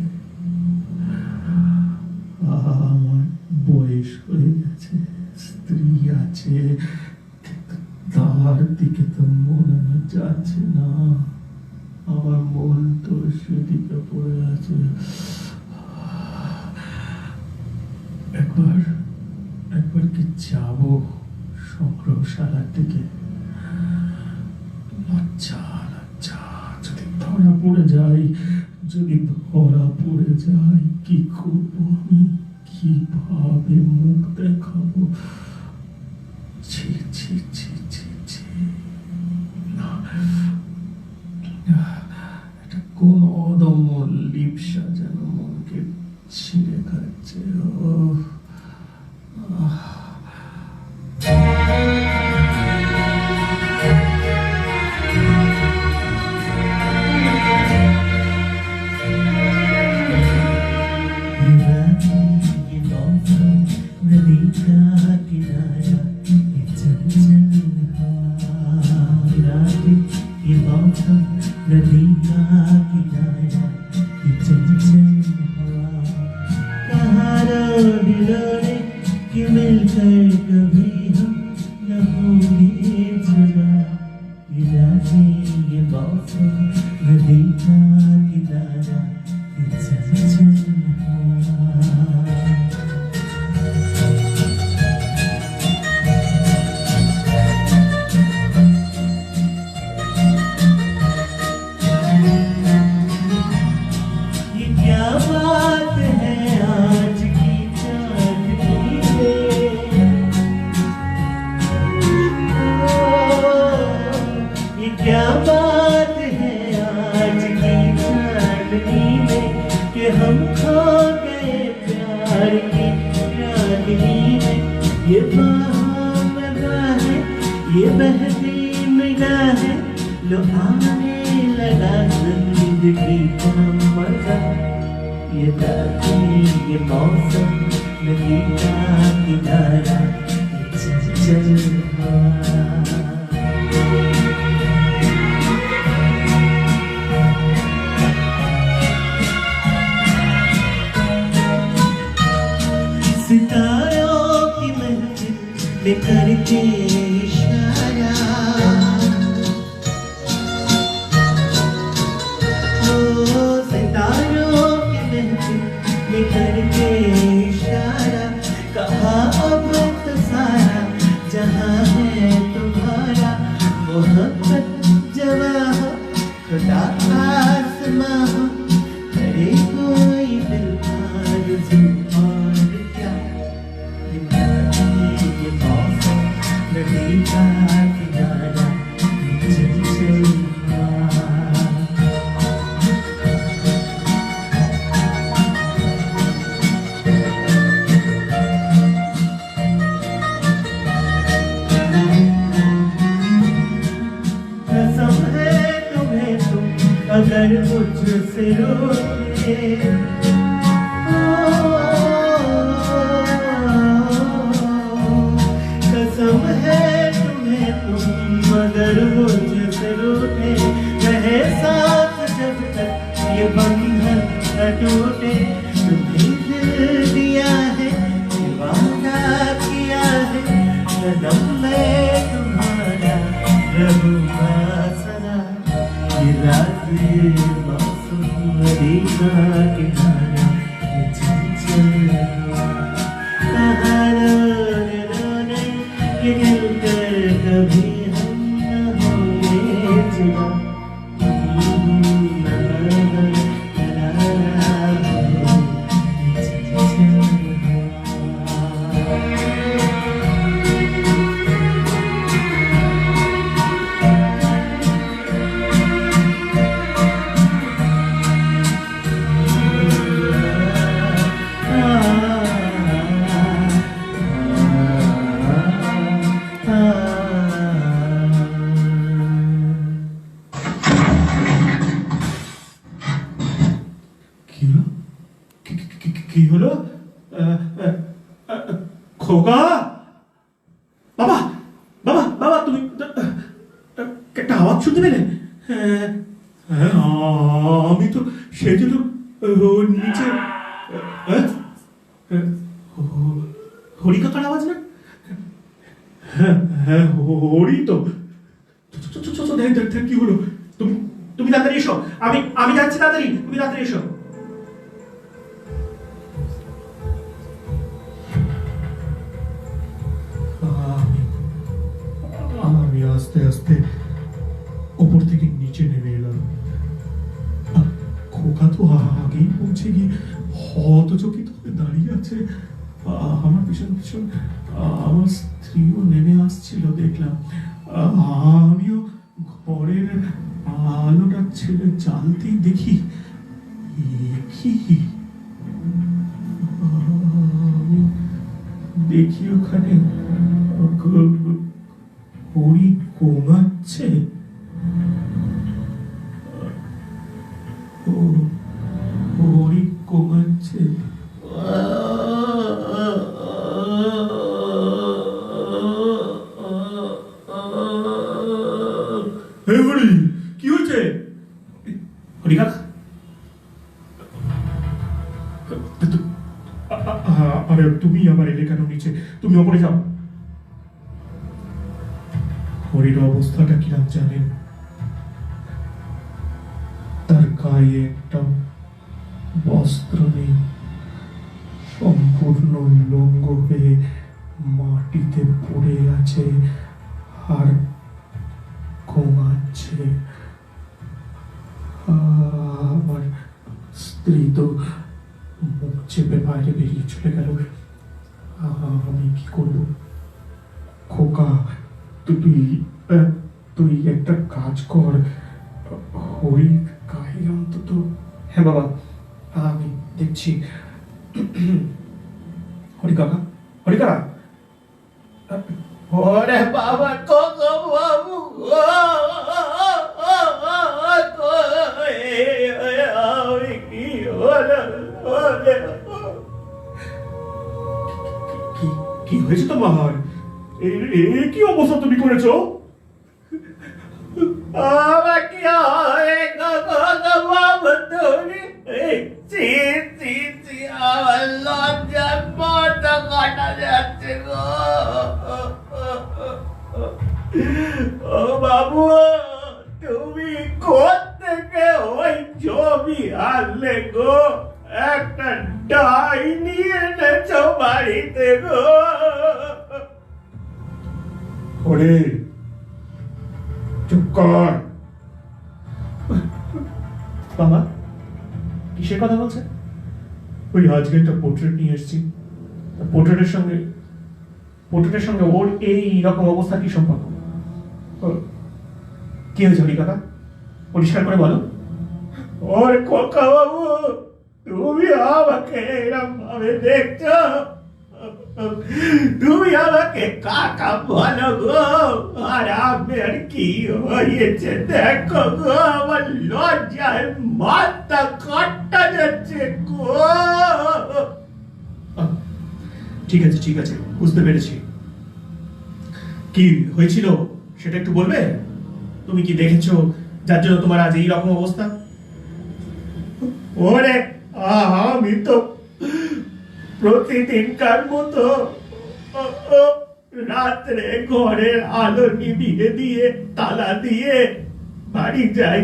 আমার বয়স হয়ে গেছে, স্ত্রী আছে, কিন্তু তার দিকে তো মন আমার যাচ্ছে না, আমার মন তো সেদিকে পড়ে আছে। একবার কি যাবো সংগ্রহশালার দিকে? লজ্জা যদি ধরা পড়ে যাই, কি করবো আমি, কিভাবে মুখ দেখাবো? ছি ছি ছি ছি ছি, না, একটা কোন অদম্য লিপসা যেন মনকে ছিঁড়ে খাচ্ছে। नदी का किनारा, ये चंचल हवा, ये मौसम, नदी का किनारा, ये चंचल हवा, कहाँ दिलों कि मिलकर कभी हम न होंगे जुदा। ये रातें ये मौसम नदी का किनारा ये चल चल रहा। ये क्या बात है आज की चांदनी में, ये क्या बात है आज की चांदनी में कि हम खो गए प्यार की रागनी में। ये बाहों में बाहें ये बहती निगाहें लो आने लगा जिंदगी का मजा। ये रातें ये मौसम नदी का किनारा ये चल चल हवा। सितारों की महफिल में करके इशारा, ओ सितारों की महफिल में करके इशारा। कहा अब तो सारा जहां है तुम्हारा। मोहब्बत जवां हो खुदा आसमां हो करे कोई दिल आरज़ू और क्या। ये मौसम नदी का किनारा चल चल हवा। कसम है तुम्हें तुम अगर मुझसे रोते, कसम है तुम्हें तुम अगर मुझसे रूठे। रहे साथ जब तक ये बंधन न टूटे। तुम्हें दिल दिया है ये वादा किया है कदम में तुम्हारा रहूंगा सदा। ये रातें मौसम नदी का किनारा ये चल चल हवा। कहाँ रोने रोने ये मिलकर कभी हम न होंगे जुदा। কি হলো? খোকা, বাবা বাবা বাবা তুমি একটা আওয়াজ শুনতে পেলে? হ্যাঁ, আমি তো সেজন্য নিচে হরি কাকার আওয়াজ না? হ্যাঁ হ্যাঁ হরি তো। দেখ কি হলো? তুমি তুমি তাড়াতাড়ি এসো। আমি যাচ্ছি তাড়াতাড়ি, তুমি তাড়াতাড়ি এসো। আমি আস্তে আস্তে ওপর থেকে নিচে নেমে এলাম। খোকা তো আগেই পৌঁছে গিয়ে হতচকিত হয়ে দাঁড়িয়ে আছে। আমার পিছন পিছন আমার স্ত্রীও নেমে আসছিল দেখলাম। আমিও ঘরের আলোটা ছেড়ে জ্বালতেই দেখি আমি দেখি ওখানে হরি ঘুমাচ্ছে। হরি ঘুমাচ্ছে। হরি কি হয়েছে? হরি কাকা আরে তুমি আমার এলে কেন নিচে? তুমি ওপরে যাও। হরির অবস্থাটা কিরম জানেন? তার গায়ে একটা বস্ত্র নেই, সম্পূর্ণ লঙ্গ হয়ে মাটিতে পড়ে আছে আর ঘুমাচ্ছে। আমার স্ত্রী তো মুখ চেপে বাইরে বেরিয়ে চলে গেল। আমি কি করব? খোকা, তুই তুই একটা কাজ কর, হরি গায়ে অন্তত। হ্যাঁ বাবা, আমি দেখছি। হরি কাকা, হরি কাকা। ওরে বাবা, কোকো বাবু, আমি কি কি হয়েছে তোমার? কি অবস্থা তুমি করেছো? আমার কি হয় কোকো বাবু? তুমি আমার লজ্জার মাথা কাটা যাচ্ছে গো। ও বাবু, তুমি কোত্থেকে ওই ছবি আনলে গো? একটা ডাইনি এনেছো বাড়িতে গো? ওরে চুপ কর। বাবা কিসের কথা বলছে? ওই আজকে একটা পোর্ট্রেট নিয়ে এসেছি। পোর্ট্রেটের সঙ্গে ওর এই রকম অবস্থা কি সম্পর্ক? কি হয়েছে হরি কাকা? পরিষ্কার করে বলো। ওর খোকা বাবু, তুমি আমাকে এরম ভাবে দেখছো? তুমি আমাকে কাকা বলো গো, আর আমার কি হয়েছে দেখো গো। আমার লজ্জায় মাথা কাটা যাচ্ছে গো। ঠিক আছে, বুঝতে পেরেছি। কি হয়েছিল সেটা একটু বলবে? তুমি কি দেখেছো যার জন্য তোমার আজ এই রকম অবস্থা? ওরে, আমি তো প্রতিদিনকার মতো রাত্রে ঘরের আলো নিভিয়ে দিয়ে তালা দিয়ে বাড়ি যাই।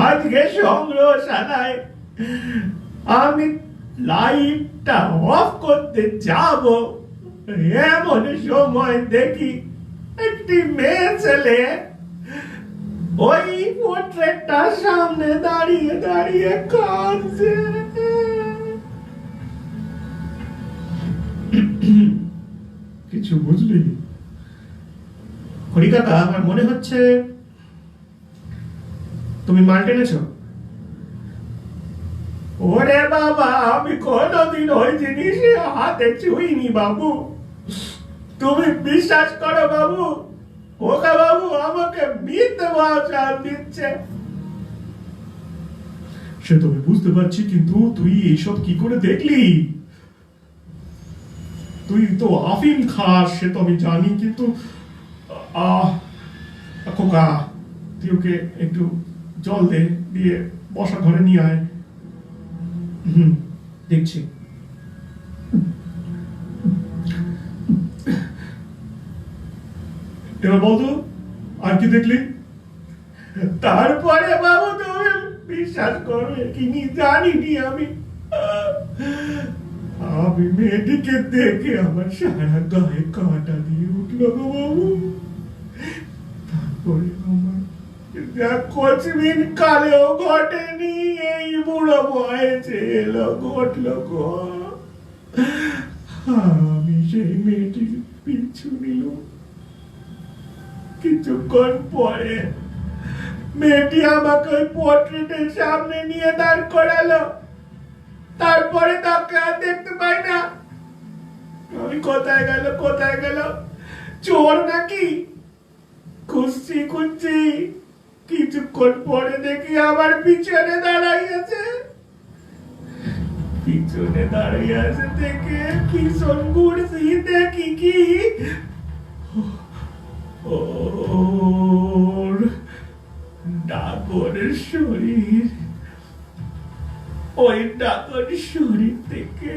আজকে সংগ্রহশালায় আমি লাইটটা অফ করতে যাব, এমন সময় দেখি একটি মেয়ে ছেলে ওই পোর্ট্রেটটার সামনে দাঁড়িয়ে দাঁড়িয়ে কাঁদছে। কিছু বুঝলি? হরি কাকা, আমার মনে হচ্ছে তুমি মাল টেনেছো। ওরে বাবা, আমি কোনোদিন ওই জিনিস হাতে ছুঁইনি বাবু। তুমি বিশ্বাস করো বাবু, ওকা বাবু আমাকে মিথ্যে ভাষা দিচ্ছে। সে তো আমি বুঝতে পারছি, কিন্তু তুই এইসব কি করে দেখলি? তুই তো আফিম খাস সে তো আমি জানি, কিন্তু খোকা তুই ওকে একটু জল দে, দিয়ে বসা ঘরে নিয়ে আয়। দেখছি। এবার বলতো আর কি দেখলি? তারপরে বাবু তুমি বিশ্বাস করবে কি জানিনি আমি আমি মেয়েটিকে দেখে আমার সারা গায়ে কাঁটা দিয়ে উঠলো গো বাবু। তারপরে আমার যা কোচবিন কালেও ঘটেনি এই বুড়ো বয়সে এলো ঘটলো গো। আমি সেই মেয়েটির পিছু নিলাম। কিছুক্ষণ পরে মেয়েটি আমাকে ওই পোর্ট্রেটের সামনে নিয়ে দাঁড় করালো। তারপরে তাকে আর দেখতে পাই না। আমি কোথায় গেল চোর নাকি খুঁজছি কিছুক্ষণ পরে দেখি আমার পিছনে দাঁড়িয়ে আছে দেখে ভীষণ ঘুরছি, দেখি কি ওর ডাগরের শরীর, ওই ডাগর শরীর থেকে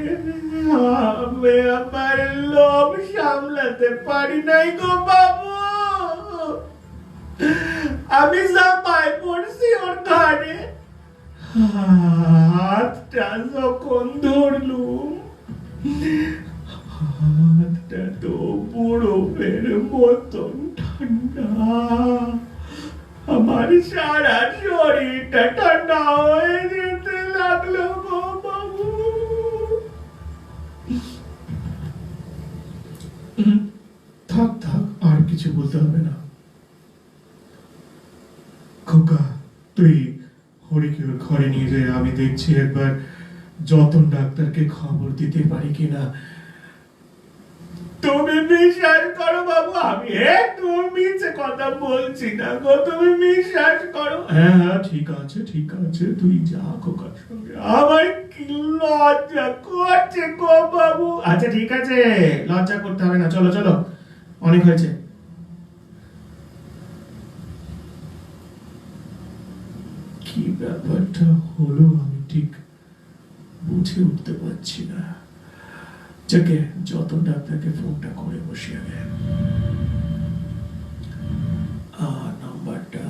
তবে আমার লোভ সামলাতে পারি নাই গো বাবু। আমি জামাই পড়ছি ওর ঘাড়ে, হাতটা যখন ধরলুম, হাতটা তো বরফের মতন ঠান্ডা, আমার সারা শরীরটা ঠান্ডা হয়ে যেতে লাগলো গো বাবু। থাক থাক, আর কিছু বলতে হবে না। খোকা, তুই হরিকে ওর ঘরে নিয়ে যায়, আমি দেখছি একবার যতন ডাক্তারকে খবর দিতে পারি কিনা। তুমি বিশ্বাস করো বাবু, আমি একদম মিছে কথা বলছি না গো, তুমি বিশ্বাস করো। হ্যাঁ হ্যাঁ, ঠিক আছে ঠিক আছে, তুই যা খোকার সঙ্গে। আমার কি লজ্জা করছে গো বাবু। আচ্ছা ঠিক আছে, লজ্জা করতে হবে না, চলো চলো, অনেক হয়েছে। কি ব্যাপারটা হলো আমি ঠিক বুঝে উঠতে পারছি না। যাকে যতন ডাক্তারকে ফোনটা করে বসি আগে। নাম্বারটা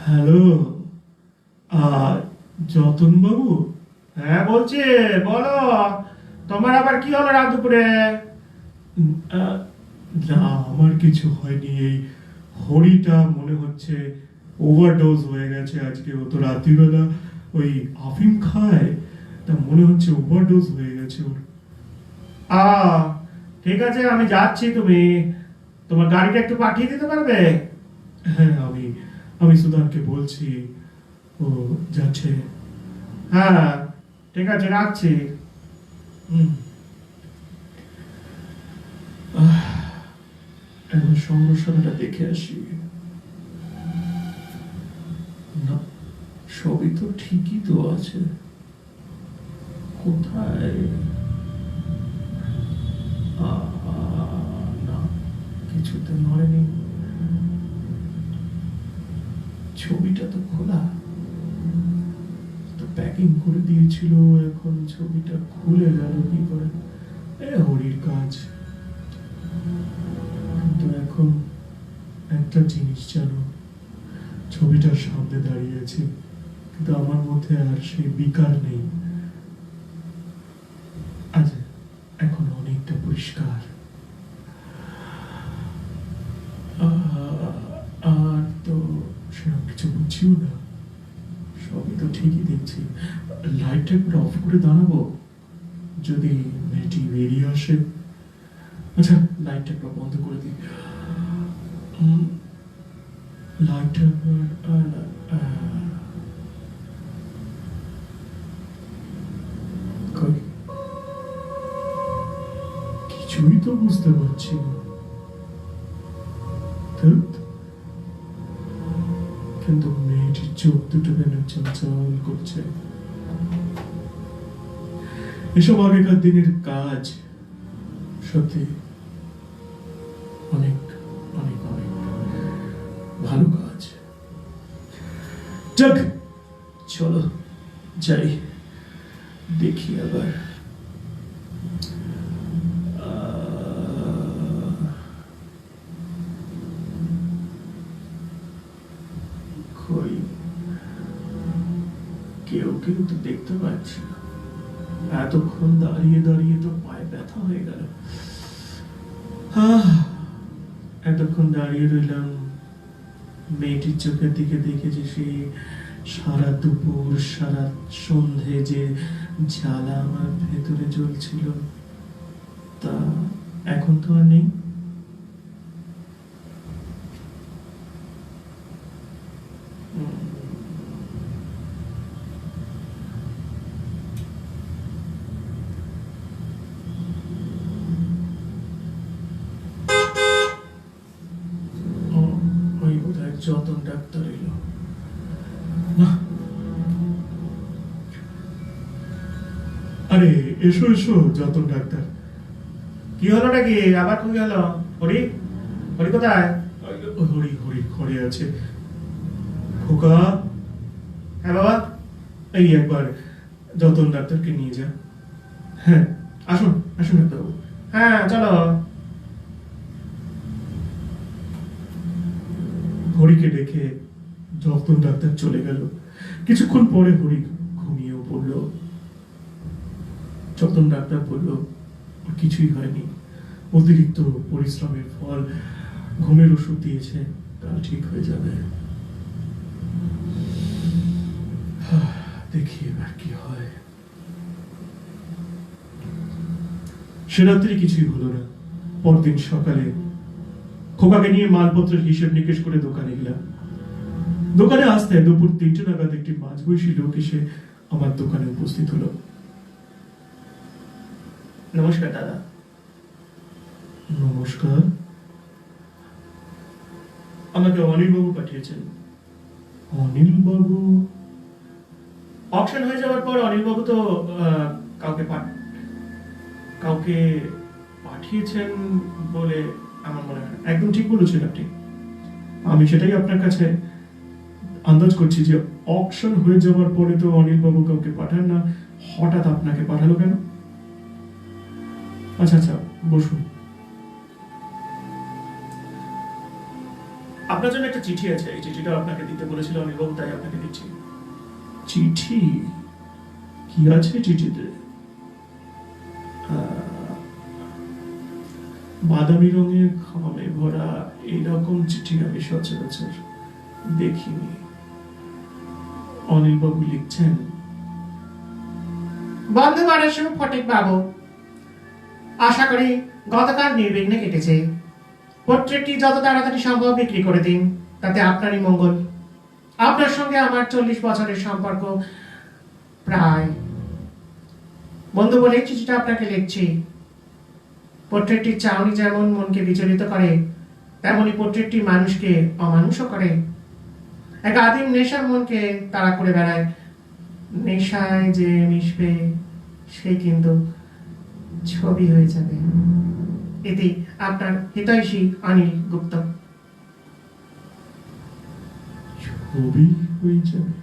হ্যালো, যতন বাবু? হ্যাঁ বলছি, বলো, তোমার আবার কি হলো রাত দুপুরে? না, আমার কিছু হয়নি, এই হরিটা মনে হচ্ছে ওভারডোজ হয়ে গেছে আজকে। ও তো রাত্রিবেলা ওই আফিম খায়, তা মনে হচ্ছে ওভারডোজ হয়ে গেছে ওর। ঠিক আছে, আমি যাচ্ছি, তুমি তোমার গাড়িটা একটু পাঠিয়ে দিতে পারবে? হ্যাঁ, আমি সুদানকে বলছি, ও যাচ্ছে। হ্যাঁ ঠিক আছে, রাখছি। এখন সমস্যাটা দেখে আসি। না, সবই তো ঠিকই তো আছে, কোথায়? না, কিছুতে নড়েনি, ছবিটা তো খোলা, তো প্যাকিং করে দিয়েছিল, এখন ছবিটা খুলে গেল কি করে? হরির কাজ। কিন্তু এখন একটা জিনিস জানো, ছবিটার সামনে দাঁড়িয়ে আছে, কিন্তু আমার মধ্যে আর সেই বিকার নেই। আজ এখন অনেকটা পরিষ্কার। আর তো সেরকম কিছু বুঝছিও না, সবই তো ঠিকই দেখছি। লাইটটা একটু অফ করে দাঁড়াবো, যদি মেয়েটি বেরিয়ে আসে। আচ্ছা, লাইটটা একটু বন্ধ করে দিই। লাইটটা কিছুই তো বুঝতে পারছি না। কিন্তু মেয়েটির চোখ দুটো কেন চঞ্চল করছে। এসব আগেকার দিনের কাজ, সত্যি অনেক অনেক অনেক ভালো কাজ। যাক, চলো যাই, দেখি আবার। কেউ কেউ তো দেখতে পাচ্ছি না, এতক্ষণ দাঁড়িয়ে দাঁড়িয়ে তো পায়ে ব্যথা হয়ে গেল। এতক্ষণ দাঁড়িয়ে রইলাম, মেয়েটির চোখের দিকে দেখেছি সেই সারা দুপুর সারা সন্ধে যে জ্বালা আমার ভেতরে জ্বলছিল, তা এখন তো আর নেই। যতন ডাক্তার এলো না। আরে এসো এসো যতন ডাক্তার। কি হলো নাকি, আবার কি হলো? হরি, হরি কোথায়? হরি হরি ঘরে আছে। খোকা, হ্যাঁ বাবা। এই একবার যতন ডাক্তারকে নিয়ে যা। হ্যাঁ আসুন আসুন ডাক্তারবাবু। হ্যাঁ চলো। হরিকে ডেকে যতন ডাক্তার চলে গেল। কিছুক্ষণ পরে হরি ঘুমিয়েও পড়ল। যতন ডাক্তার বলল ওর কিছুই হয়নি, অতিরিক্ত পরিশ্রমের ফল, ঘুমের ওষুধ দিয়েছে, কাল ঠিক হয়ে যাবে। দেখি এবার কি হয়। সে রাত্রি কিছুই হলো না। পরদিন সকালে খোকাকে নিয়ে মালপত্রের হিসেব নিকেশ করে দোকানে গেলাম। দোকানে আসতে দুপুর 3টে নাগাদ একটি মাঝবয়সী লোক এসে আমার দোকানে উপস্থিত হলো। নমস্কার দাদা। নমস্কার। আমাকে অনিল বাবু পাঠিয়েছেন। অনিল বাবু? অকশন হয়ে যাওয়ার পর অনিল বাবু তো কাউকে পাঠিয়েছেন বলে আমার মনে হয়। একদম ঠিক বলেছেন আপনি। আমি সেটাই আপনার কাছে আন্দাজ করছি যে অকশন হয়ে যাওয়ার পরে তো অনিল বাবু কাউকে পাঠান না, হঠাৎ আপনাকে পাঠালো কেন? আচ্ছা আচ্ছা বসুন। আপনার জন্য একটা চিঠি আছে, এই চিঠিটা আপনাকে দিতে বলেছিল অনিল বাবু, তাই আপনাকে দিচ্ছি। চিঠি? কি আছে চিঠিতে? বাদামি রঙের খামে ভরা এইরকম চিঠি আমি সচরাচর দেখিনি। অনিল বাবু লিখছেন, বন্ধু বারসু ফটিক বাবু, আশা করি গতকাল নির্বিঘ্নে কেটেছে। পোর্ট্রেটটি যত তাড়াতাড়ি সম্ভব বিক্রি করে দিন, তাতে আপনারই মঙ্গল। আপনার সঙ্গে আমার 40 বছরের সম্পর্ক প্রায়। বন্ধু বলেই চিঠিটা আপনাকে লিখছি। পোর্ট্রেটটির চাউনি যেমন মনকে বিচলিত করে, তেমনি পোর্ট্রেটটি মানুষকে অমানুষও করে। এক আদিম নেশা মনকে তাড়া করে বেড়ায়। নেশায় যে মিশবে সে কিন্তু ছবি হয়ে যাবে। এতে আপনার হিতৈষী অনিল গুপ্ত। ছবি হয়ে যাবে?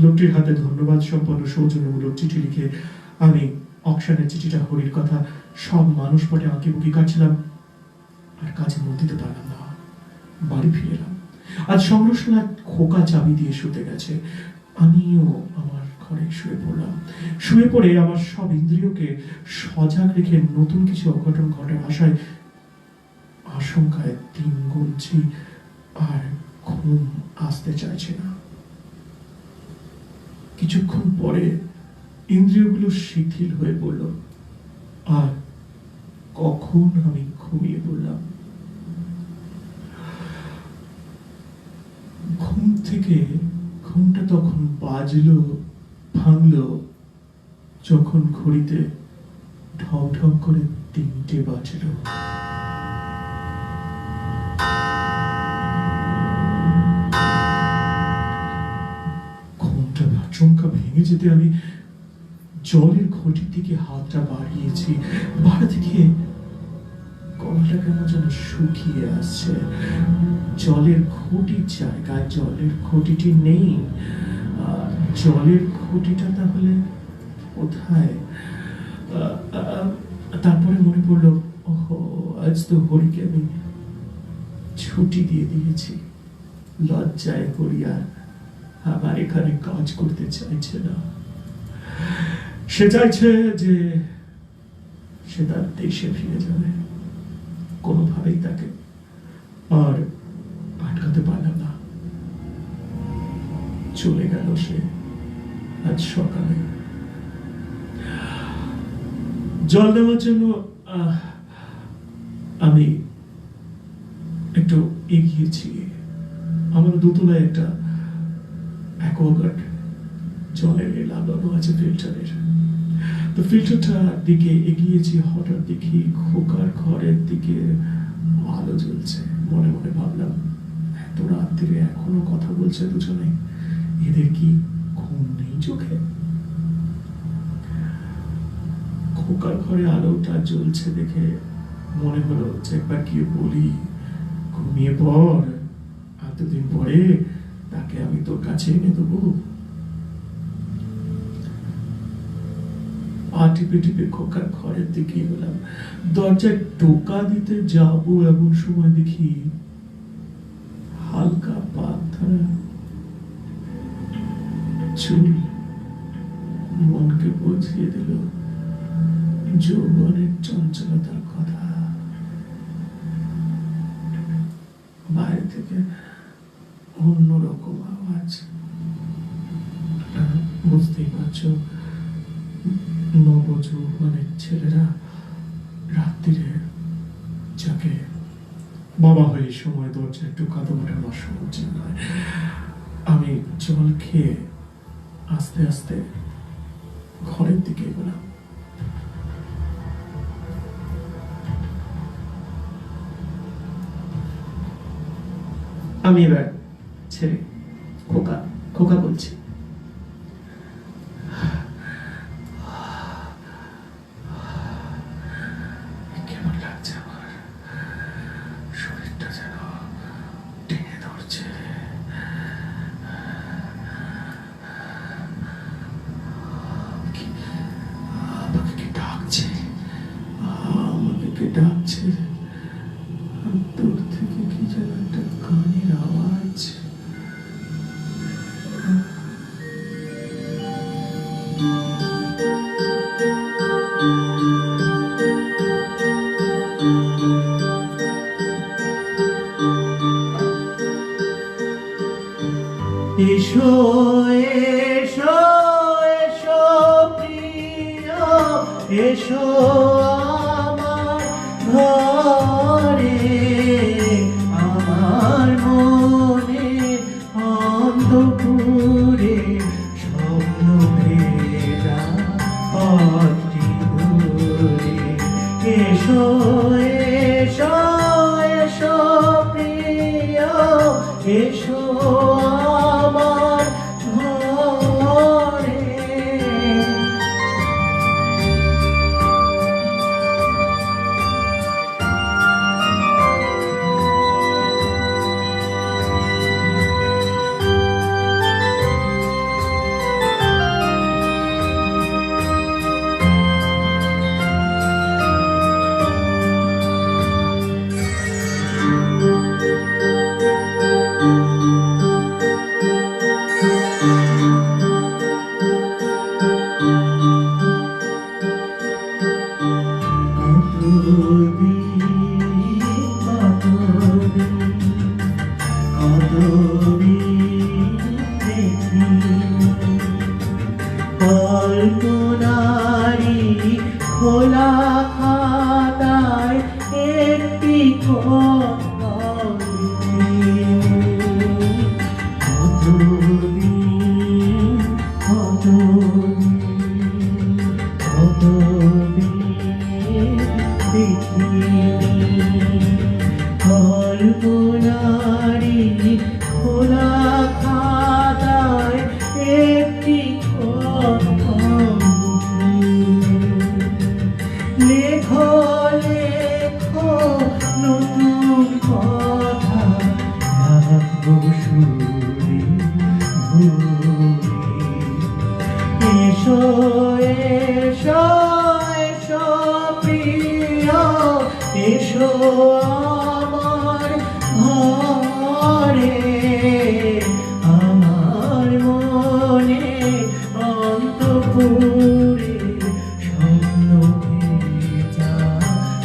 লোকটির হাতে ধন্যবাদ সম্পন্ন সৌজন্যমূলক চিঠি লিখে আমি অকশনের চিঠিটা হরির কথা সব মানুষ পটে আঁকি বুকি কাটছিলাম, আর কাজে মন দিতে পারলাম না। বাড়ি ফিরে এলাম। আজ সংরক্ষণার খোকা চাবি দিয়ে শুতে গেছে, আমিও আমার ঘরে শুয়ে পড়লাম। শুয়ে পড়ে আমার সব ইন্দ্রিয়কে সজাগ রেখে নতুন কিছু অঘটন ঘটার আশঙ্কায় দিন গুনছি, আর ঘুম আসতে চাইছে না। কিছুক্ষণ পরে ইন্দ্রিয়গুলো শিথিল হয়ে পড়ল, আর কখন আমি ঘুমিয়ে পড়লাম। ঘুম থেকে ঘুমটা তখন বাজলো, ভাঙলো যখন ঘড়িতে ঢক ঢক করে 3টে বাজলো। ঘুমটা আচমকা ভেঙে যেতে আমি জলের ঘটির দিকে হাতটা বাড়িয়েছি। বাড়া থেকে গলাটা কেমন যেন শুকিয়ে আসছে। জলের ঘটির জায়গায় জলের ঘটিটি নেই। জলের ঘটিটা তাহলে কোথায়? তারপরে মনে পড়লো, ওহো, আজ তো হরিকে আমি ছুটি দিয়ে দিয়েছি। লজ্জায় হরি আর আমার এখানে কাজ করতে চাইছে না। সে চাইছে যে সে তার দেশে ফিরে যাবে। কোনোভাবেই তাকে আর আটকাতে পারলাম না। চলে গেল সে আজ সকালে। জল দেওয়ার জন্য আমি একটু এগিয়েছি। আমার দোতলায় একটা অ্যাকোয়াগার্ড জলের লাগানো আছে ফিল্টারের। তো ফিল্টারটার দিকে এগিয়েছি, হঠাৎ দেখি খোকার ঘরের দিকে আলো জ্বলছে। মনে মনে ভাবলাম, এত রাত্রিরে এখনো কথা বলছে দুজনে, এদের কি ঘুম নেই চোখে? খোকার ঘরে আলোটা জ্বলছে দেখে মনে হলো যে একবার গিয়ে বলি, ঘুমিয়ে পড়, এতদিন পরে তাকে আমি তোর কাছে এনে দেবো। পা টিপে টিপে খোকার ঘরের দিকে গেলাম। দরজায় টোকা দিতে যাবো এমন সময় দেখি হালকা পাত ধরা চুল মনকে বুঝিয়ে দিল যৌবনের চঞ্চলতার কথা। বাইরে থেকে অন্যরকম আওয়াজ, বুঝতেই পারছো নবযৌবনের ছেলেরা রাত্রিরে যাকে বাবা হয়ে এই সময় দরজা একটু কাদমাটা অসহ্য নয়। আমি জল খেয়ে আস্তে আস্তে ঘরের দিকে এগোলাম। আমি এবার ছেলে খোকা খোকা বলছি। কেমন লাগছে আমার, শরীরটা যেন টেনে ধরছে। আমাকে কে ডাকছে, আমাকে কে ডাকছে। দূর থেকে কি যেন একটা গানের আওয়াজ। এসো এসো এসো প্রিয়, এসো আমার ঘরে, আমার মনে অন্তপুরে স্বপ্ন ভেজা পথটি ধরে। এসো এসো এসো প্রিয়, এসো আমার ঘরে। কল্পনারি খোলা খাতায় একটি কল্পনারি খোলা খাতায় একটি লেখো লেখো নতুন কথা, রাখবো সুরে ভরে। এসো এসো এসো প্রিয়, এসো আমার ঘরে, আমার মনে অন্তপুরে স্বপ্ন ভেজা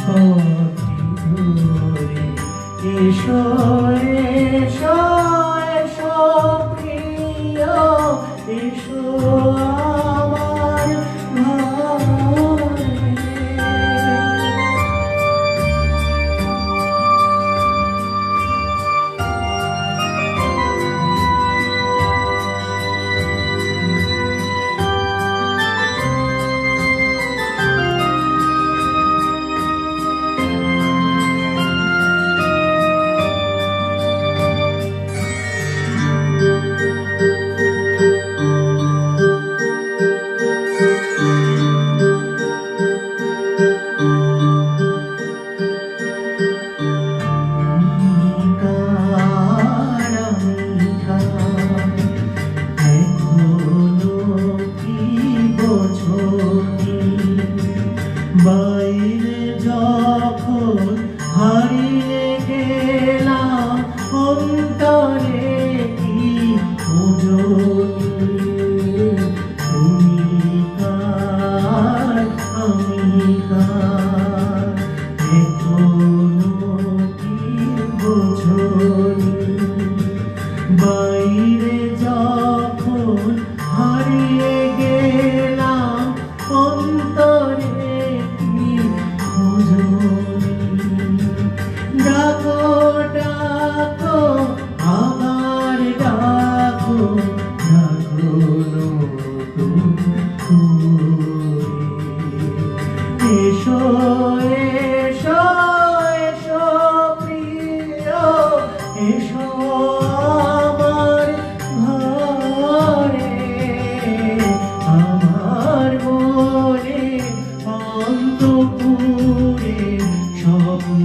পথটি ধরে। এসো এসো এসো প্রিয়, এসো আমার ঘরে।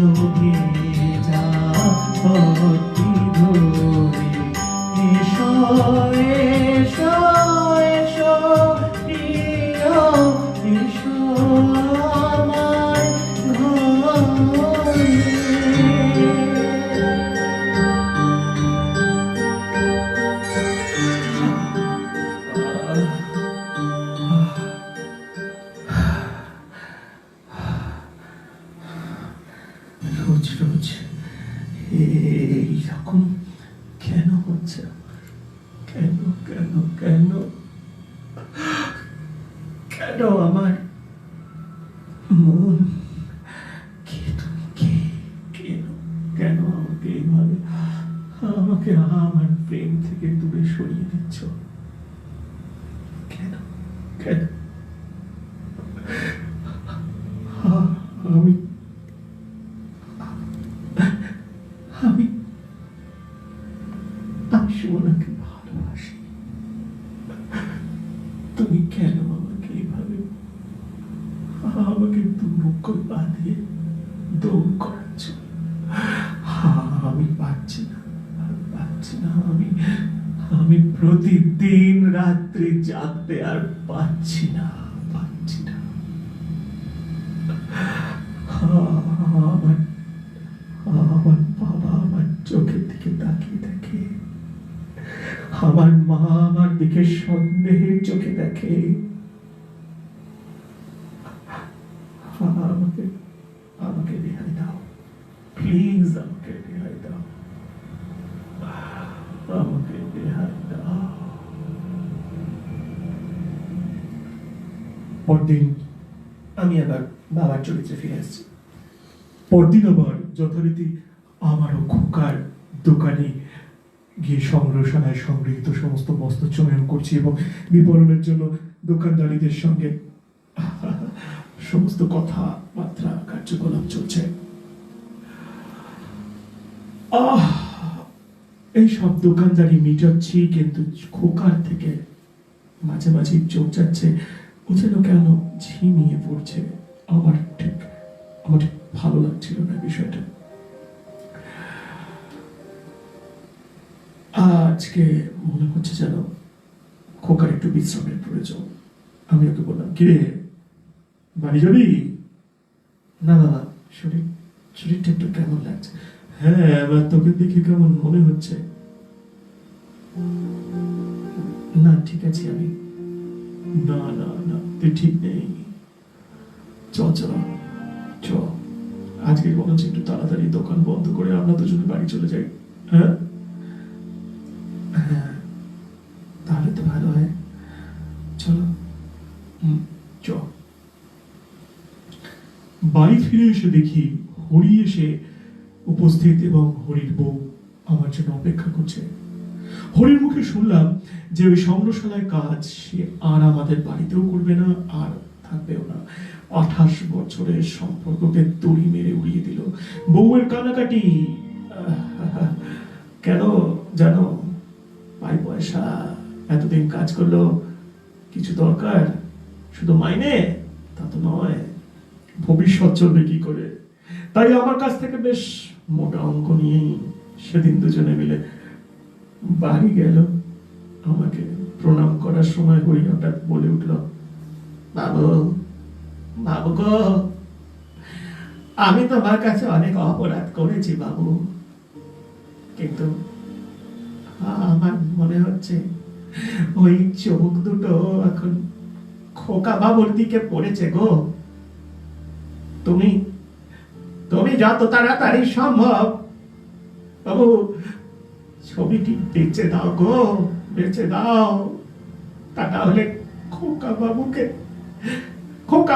লোভে যা পথটি ধরে এসো এসো এসো প্রিয় এসো আমার ঘরে রোজ রোজ এইরকম কেন হচ্ছে আমার? কেন কেন কেন কেন আমার মন কেন কেন আমাকে এইভাবে আমাকে আমার প্রেম থেকে দূরে সরিয়ে দিচ্ছ? কেন কেন আমি আমি আমি সুমনাকে ভালোবাসি। তুমি কেন আমাকে এইভাবে আমাকে দুমুখ বাঁধিয়ে দৌড় করাচ্ছ? আমি পাচ্ছি না আমি প্রতিদিন রাত্রি জাগতে আর পাচ্ছি না আমার আমার বাবা আমার চোখের দিকে তাকিয়ে দেখে, আমার মা আমার দিকে সন্দেহের চোখে দেখে। আমাকে আমাকে রেহাই দাও প্লিজ, আমাকে রেহাই দাও, আমাকে রেহাই দাও। পরদিন আমি আবার বাবার চরিত্রে ফিরে আসছি। পরদিন আবার যথারীতি আমারও খোকার দোকানে গিয়ে সংগ্রহশালায় সংগৃহীত সমস্ত বস্তু চয়ন করছি এবং বিপণনের জন্য দোকানদারীদের সঙ্গে সমস্ত কথাবার্তা কার্যকলাপ চলছে। এই সব দোকানদারি মিটাচ্ছি, কিন্তু খোকার থেকে মাঝে মাঝে চোখ যাচ্ছে, ও যেন কেন ঝিমিয়ে পড়ছে। আমার ঠিক ভালো লাগছিল না বিষয়টা। আজকে মনে হচ্ছে যেন খোকার একটু বিশ্রামের প্রয়োজন। আমি ওকে বললাম, কিরে বাড়ি যাবি? না বাবা, শরীরটা একটু কেমন লাগছে। হ্যাঁ, এবার তোকে দেখে কেমন মনে হচ্ছে? না ঠিক আছে আমি। না না না, তুই ঠিক নেই। চ আজকে মনে হচ্ছে একটু তাড়াতাড়ি দোকান বন্ধ করে আমরা দুজনে বাড়ি চলে যাই। হ্যাঁ হ্যাঁ, তাহলে তো ভালো হয়। চলো চ। বাড়ি ফিরে এসে দেখি হরি এসে উপস্থিত এবং হরির বউ আমার জন্য অপেক্ষা করছে। হরির মুখে শুনলাম যে ওই সংগ্রহশালায় কাজ সে আর আমাদের বাড়িতেও করবে না, আর থাকবেও না। 28 বছরের সম্পর্ককে দড়ি মেরে উড়িয়ে দিল। বউয়ের কানাকাটি কেন জানো? পাই পয়সা, এতদিন কাজ করলো, কিছু দরকার, শুধু মাইনে তা তো নয়, ভবিষ্যৎ চলবে কি করে। তাই আমার কাছ থেকে বেশ মোটা অঙ্ক নিয়েই সেদিন দুজনে মিলে বাড়ি গেল। আমাকে প্রণাম করার সময় হরি হঠাৎ বলে উঠল, বাবু বাবু গো, আমি তোমার কাছে অনেক অপরাধ করেছি বাবু, কিন্তু আমার মনে হচ্ছে ওই চোখ দুটো এখন খোকা বাবুর দিকে পড়েছে গো। তুমি যত তাড়াতাড়ি সম্ভব বাবু ছবিটি বেঁচে দাও গো, বেঁচে দাও। তা নাহলে খোকা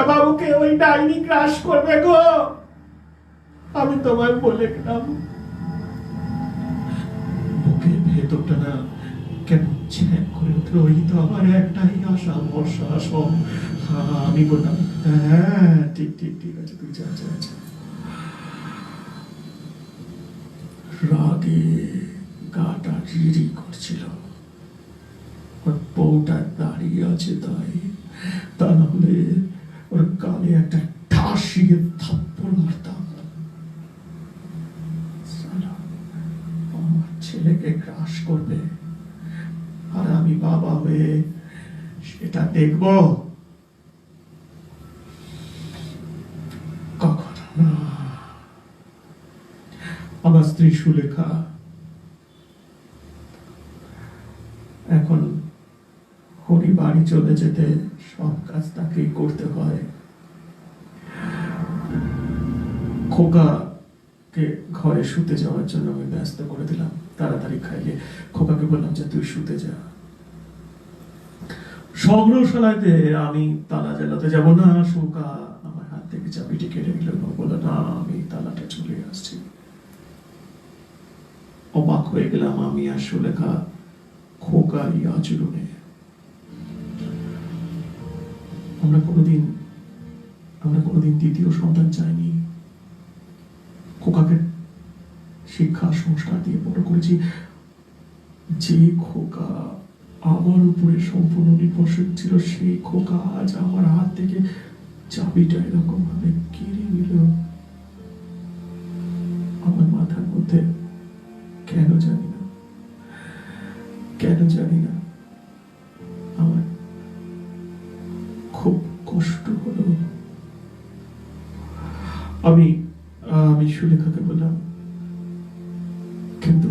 বাবুকে ওই ডাইনি গ্রাস করবে গো। আমি তোমায় বলে গেলাম। বুকের ভেতরটা না কেন ছেদ করে উঠলো। ওই তো আমার একটাই আশা, ভরসা সব। আমি বললাম, হ্যাঁ ঠিক আছে, তুই যা। রাগে গাটা রিরি করছিল। ওর বউটা দাঁড়িয়ে আছে তাই, তা নাহলে ওর গালে একটা ঠাসিয়ে থাপ্পড় মারতাম। ছেলেকে গ্রাস করবে, আর আমি বাবা হয়ে সেটা দেখব? কখনো না। আমার স্ত্রী সুলেখা এখন হরি বাড়ি চলে যেতে সব কাজ তাকেই করতে হয়। খোকাকে ঘরে শুতে যাওয়ার জন্য আমি ব্যস্ত করে দিলাম, তাড়াতাড়ি খাইয়ে খোকাকে বললাম যে তুই শুতে যা। সংগ্রহশালাতে আমি তালা জ্বালাতে যাব না। খোকা আমার হাত থেকে চাবিটি কেড়ে নিল এবং বলল না, আমি তালাটা চলে আসছি। অবাক হয়ে গেলাম আমি আর সুলেখা খোকারই আচরণে। আমরা কোনোদিন দ্বিতীয় সন্তান চাইনি। খোকাকে শিক্ষা সংস্কার দিয়ে বড় করেছি। যে খোকা আমার উপরে সম্পূর্ণ নির্ভরশীল ছিল, সেই খোকা আজ আমার হাত থেকে চাবিটা এরকম ভাবে কেড়ে নিল। আমার মাথার মধ্যে কেন জানি না আমার খুব কষ্ট হলো। আমি সুলেখাকে বললাম, কিন্তু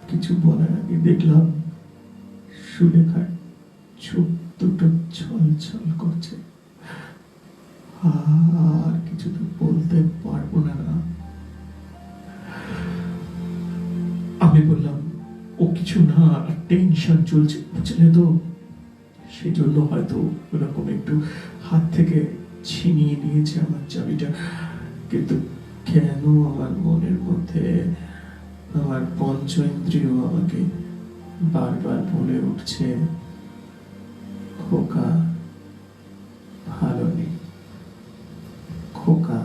কিছু বলার আগে দেখলাম সুলেখার চোখ দুটো ছলছল করছে। আর কিছু তো বলতে পারবো না। আমি বললাম, ও কিছু না, টেনশন চলছে বুঝলে তো, সেই জন্য হয়তো ওরকম একটু হাত থেকে ছিনিয়ে নিয়েছে আমার চাবিটা। কিন্তু কেন আমার মনের মধ্যে আমার পঞ্চ ইন্দ্রিয় আমাকে বারবার বলে উঠছে, খোকা ভালো নেই, খোকা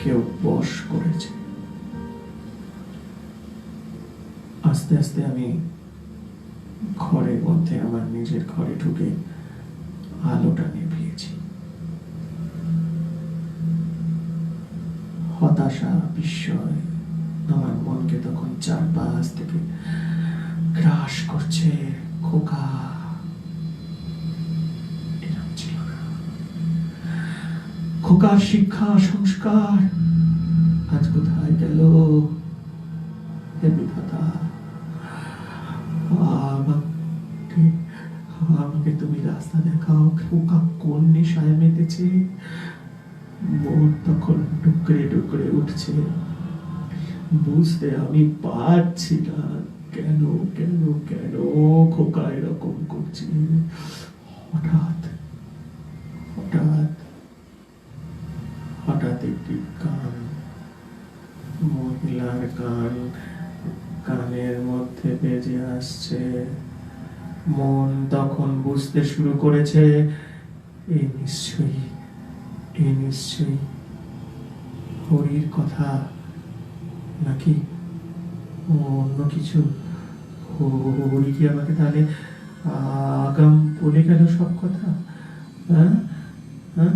কেউ বশ করেছে। আস্তে আস্তে আমি ঘরের মধ্যে আমার নিজের ঘরে ঢুকে আলোটা নিভিয়েছি। হতাশা, বিস্ময় আমার মনকে তখন চারপাশ থেকে গ্রাস করছে। খোকা এরকম ছিল না। খোকার শিক্ষা সংস্কার আজ কোথায় গেল? হে বিধাতা, আমাকে তুমি রাস্তা দেখাও। খোকা কোন নেশায় মেতেছে? মন তখন ডুকরে ডুকরে উঠছে। বুঝতে আমি পারছি না কেন কেন কেন খোকা এরকম করছে। হঠাৎ হঠাৎ হঠাৎ একটি গান, মহিলার গান কানের মধ্যে বেজে আসছে। মন তখন বুঝতে শুরু করেছে, এই নিশ্চয়ই হরির কথা, নাকি অন্য কিছু। হরি কি আমাকে তাহলে আগাম বলে গেল সব কথা? হ্যাঁ হ্যাঁ,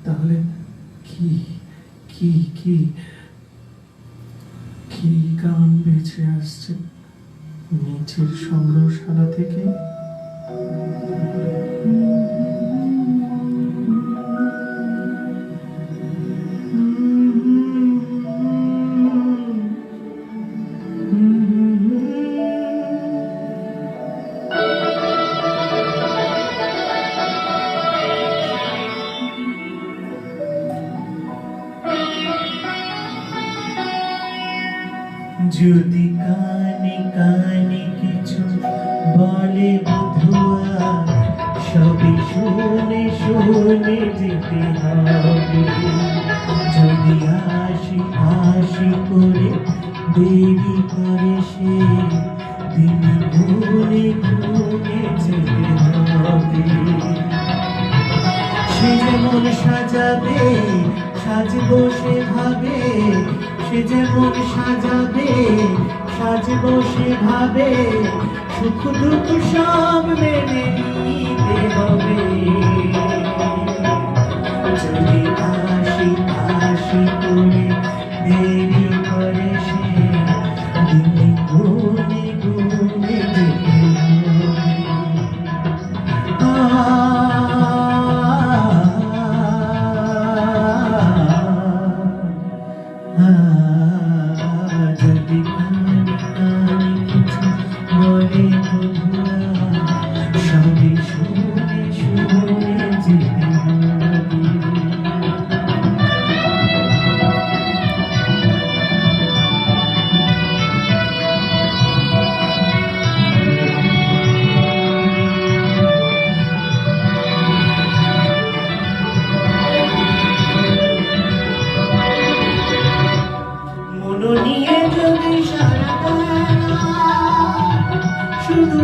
তাহলে কি কি কি কি গান বেঁচে আসছে নিচের সংগ্রহশালা থেকে? যদি কানে কানে কিছু বলে বধুয়া, সবই শুনে শুনে যেতে হবে। যদি আসি আসি করে দেরি করে সে, দিনে ঘুরে ঘুরে যেতে হবে। সে যেমন সাজাবে সাজবো সেভাবে, সে যেমন সাজাবে সাজবো সেভাবে। সুখ দুঃখ সব মেনে নিতে হবে। যদি আসি আসি করে দেরি করে সে, দিনে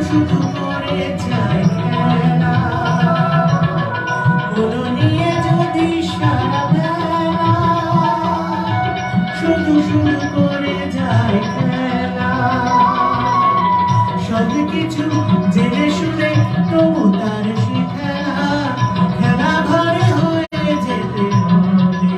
শুধু করে যায় খেলা মন নিয়ে যদি সারা বেলা শুধু শুধু করে যায় খেলা সব কিছু জেনে শুনে তবু তার সে খেলা খেলা ঘরে হয়ে যেতে হবে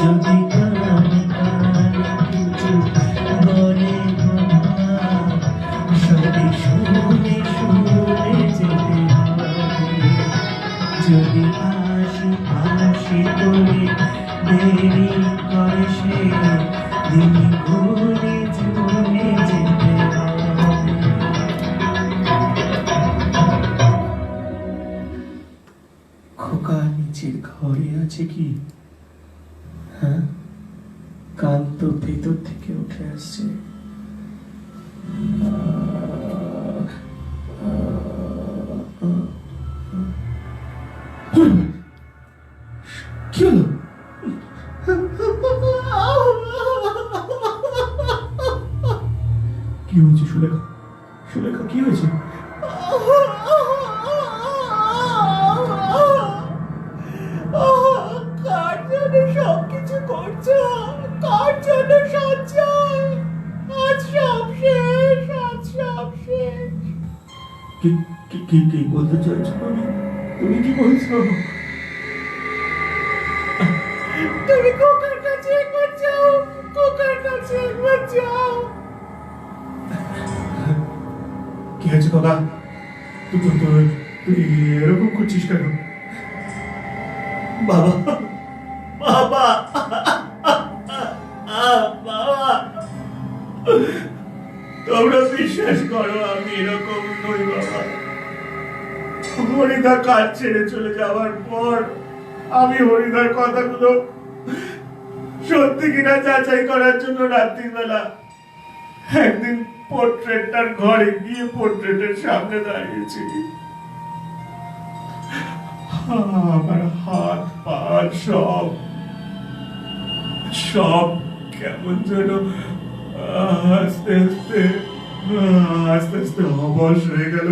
যদি কান কিছু বলে সবই শুনে শুনে যেতে হবে যদি আসি আসি করে দেরি করে সে দিন ঘুরে চলে যেতে হবে খোকা নিচের ঘরে আছে কি হ্যাঁ কান তো ভেতর থেকে উঠে আসছে কি হলো কি হয়েছে সুলেখা? সুলেখা কি হয়েছে? কার জন্য সবকিছু করছো কার জন্য সঞ্চয় আজ সব শেষ আজ সব শেষ কি কি কি কি বলতে চাইছো তুমি? তুমি কি বলছো? তুমি কোকার কাছে একবার যাও কোকার কাছে একবার যাও কি হয়েছে বাবা? তুই এরকম করছিস কেন? বাবা বাবা বাবা তোমরা বিশ্বাস করো আমি এরকম নই বাবা হরিদা কাজ ছেড়ে চলে যাওয়ার পর আমি হরিদার কথাগুলো সত্যি কিনা যাচাই করার জন্য রাত্রিবেলা একদিন পোর্ট্রেটটার ঘরে গিয়ে পোর্ট্রেটের সামনে দাঁড়িয়েছি আমার হাত পা সব সব কেমন যেন আস্তে আস্তে আস্তে আস্তে অবশ হয়ে গেল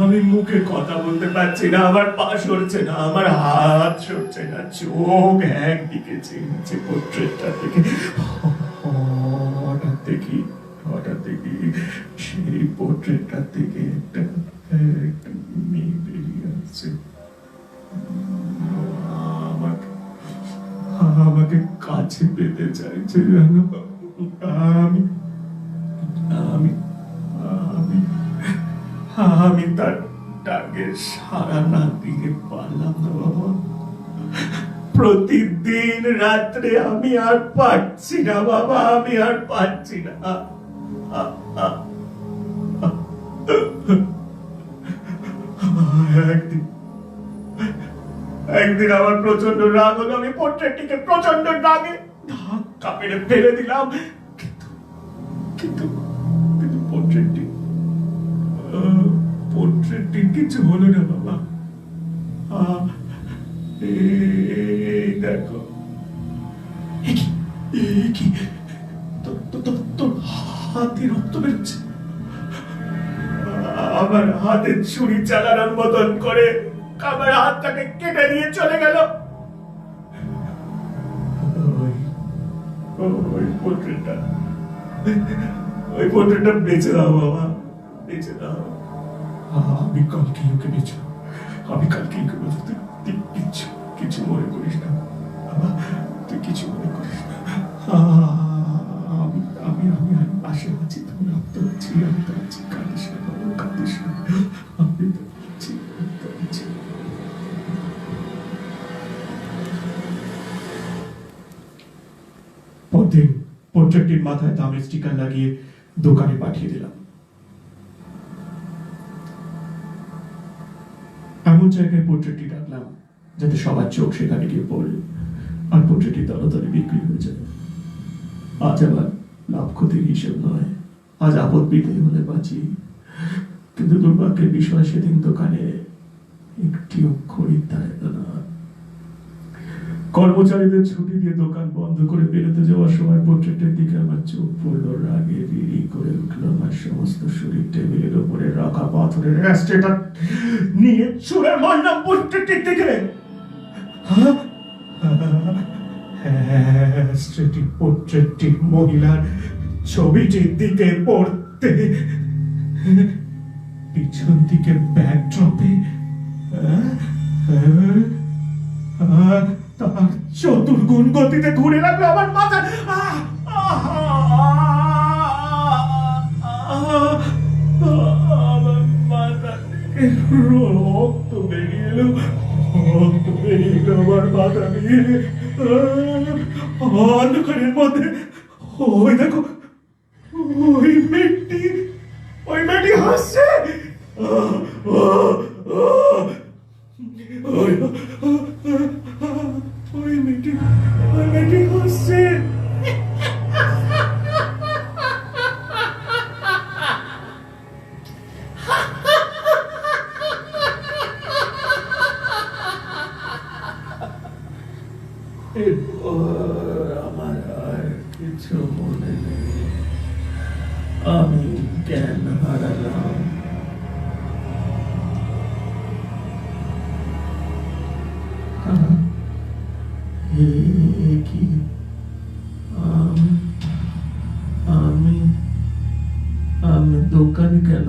আমি মুখে কথা বলতে পারছি না আমার পা সরছে না আমার হাত সরছে না চোখ একদিকে চেয়েছে পোর্ট্রেটটা থেকে হঠাৎ দেখি সেই পোর্ট্রেটটা থেকে একটা মেয়ে বেরিয়ে আসছে আমাকে কাছে পেতে চাইছে জানো আমি আমি আমি আমি তার ডাকে সারা না দিতে পারলাম না বাবা প্রতিদিন রাত্রে আমি আর পারছি না বাবা আমি আর পারছি না একদিন আমার প্রচন্ড রাগ হলো আমি পোর্ট্রেটটিকে প্রচন্ড রাগে ধাক্কা মেরে ফেলে দিলাম কিন্তু কিন্তু পোর্ট্রেটটির কিছু হলো না বাবা এই দেখো কি তোর হাতে রক্ত বেরোচ্ছে আমার হাতে ছুরি চালানোর মতন করে আমার হাতটাকে কেটে দিয়ে চলে গেল ওই পোর্ট্রেটটা বেঁচে দাও বাবা বেঁচে দাও আমি কালকে ওকে বেঁচে আমি কালকে ওকে বেঁচে তুই কিছু মনে করিস না বাবা তুই কিছু মনে করিস না আমি আমি আমি আমি পাশে আছি তুমি আত্ম আছি কাঁদিস না বাবা কাঁদিস না আমি তো আছি পরদিন পোর্ট্রেটটির মাথায় দামের স্টিকার লাগিয়ে দোকানে পাঠিয়ে দিলাম এমন জায়গায় পোর্ট্রেটটি রাখলাম যাতে সবার চোখ সেখানে গিয়ে পড়ে আর পোর্ট্রেটটি তাড়াতাড়ি বিক্রি হয়ে যায় আজ আবার লাভ ক্ষতির হিসেব নয় আজ আপদ বিদায় হলে বাঁচি কিন্তু দুর্ভাগ্যের বিষয় সেদিন দোকানে একটিও খরিদ্দার এলো না কর্মচারীদের ছুটি দিয়ে দোকান বন্ধ করে বেরোতে যাওয়ার সময় পোর্ট্রেটের দিকে আমার চোখ পড়ল, রাগে রিরি করে উঠল। আমার সমস্ত শরীর টেবিলের উপরে রাখা পাথরের অ্যাস্ট্রেটা নিয়ে ছুঁড়ে মারলাম পোর্ট্রেটের দিকে। অ্যাস্ট্রেটি পোর্ট্রেটটি মহিলার ছবিটির দিকে পড়তে পিছন দিকে ব্যাকড্রপে তার চতুর্গুণ গতিতে ঘুরে লাগলো আমার মাথা। আমার মাথা থেকে রক্ত বেরিয়ে এলো, রক্ত বেরিয়ে এলো আমার মাথা দিয়ে। অন্ধকারের মধ্যে ওই দেখো, ওই মেয়েটি হাসছে। ওই মেয়েটি হাসছে। এরপর আমার আর কিছু মনে নেই। আমি জ্ঞান হারালাম। কি আমি আমি দোকানে কেন?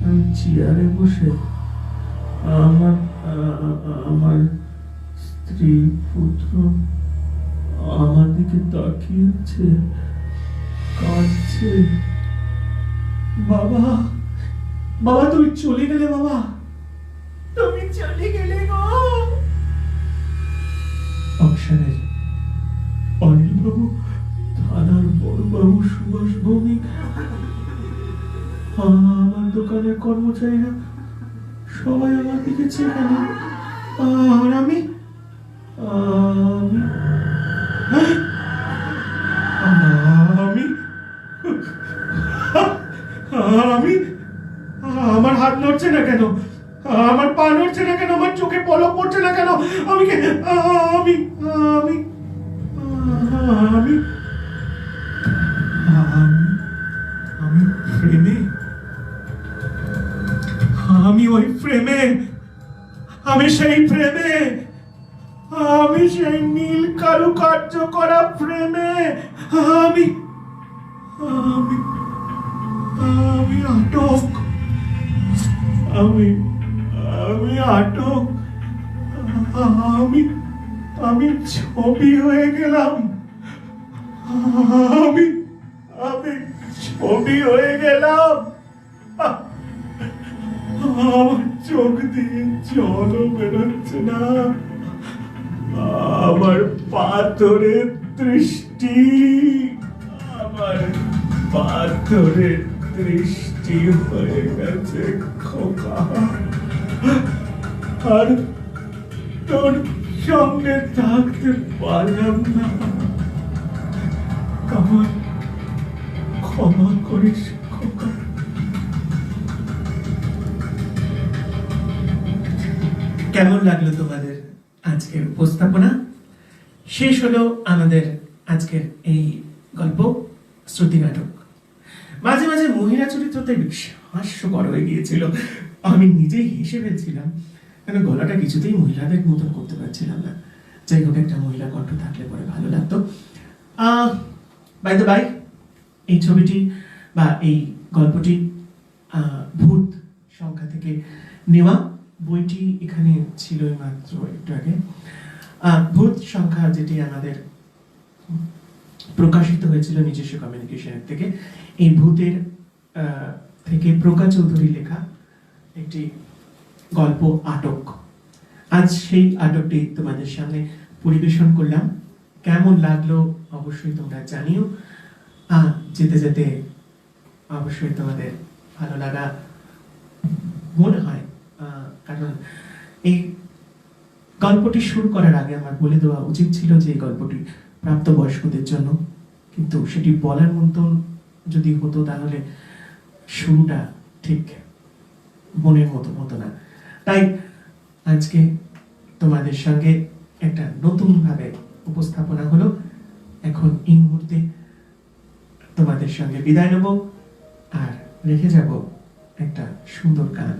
আমি চেয়ারে বসে আমার স্ত্রী পুত্র আমার দিকে তাকিয়ে আছে, কাঁদছে। বাবা, বাবা তুমি চলে গেলে, বাবা তুমি চলে গেলে গো। অকশানের অনিল বাবু, থানার বড় বাবু সুভাষ ভৌমিক, আমার দোকানের কর্মচারীরা সবাই আমার দিকে চেয়ে গেল। আর আমি আমার হাত নড়ছে না কেন? আমার পা নড়ছে না কেন? আমার চোখে পলক পড়ছে না কেন? আমি ফ্রেমে, আমি ওই ফ্রেমে, আমি সেই ফ্রেমে, আমি সেই নীল কারুকার্য করা ফ্রেমে, আমি আটক, আমি আটক, আমি ছবি হয়ে গেলাম, আমি ছবি হয়ে গেলাম। আমার চোখ দিয়ে জলও বেরোচ্ছে না, আমার পাথরের দৃষ্টি, আমার পাথরের দৃষ্টি হয়ে গেছে খোকা। আর তোর সঙ্গে থাকতে পারলাম না, আমার ক্ষমা করিস খোকা। কেমন লাগলো তোমাদের আজকের উপস্থাপনা? শেষ হলো আমাদের আজকের এই গল্প শ্রুতি নাটক। মাঝে মাঝে মহিলা চরিত্রতে বেশ হাস্যকর হয়ে গিয়েছিল, আমি নিজেই হেসে ফেলছিলাম, কেন গলাটা কিছুতেই মহিলাদের মতন করতে পারছিলাম না। যাই হোক, একটা মহিলা কণ্ঠ থাকলে পরে ভালো লাগতো। বাই দ্য বাই, এই ছবিটি বা এই গল্পটি ভূত সংখ্যা থেকে নেওয়া। বইটি এখানে ছিল মাত্র একটু আগে। ভূত সংখ্যা, যেটি আমাদের প্রকাশিত হয়েছিল নিজস্ব কমিউনিকেশনের থেকে, এই ভূতের থেকে প্রকা চৌধুরী লেখা একটি গল্প আটক। আজ সেই আটকটি তোমাদের সামনে পরিবেশন করলাম। কেমন লাগলো অবশ্যই তোমরা জানিও। যেতে যেতে অবশ্যই তোমাদের ভালো লাগা মনে হয়, কারণ এই গল্পটি শুরু করার আগে আমার বলে দেওয়া উচিত ছিল যে এই গল্পটি প্রাপ্তবয়স্কদের জন্য, কিন্তু সেটি বলার মতন যদি হতো তাহলে শুরুটা ঠিক মনের মতো হতো না। তাই আজকে তোমাদের সঙ্গে একটা নতুন ভাবে উপস্থাপনা হলো। এখন এই মুহূর্তে তোমাদের সঙ্গে বিদায় নেব আর রেখে যাব একটা সুন্দর গান।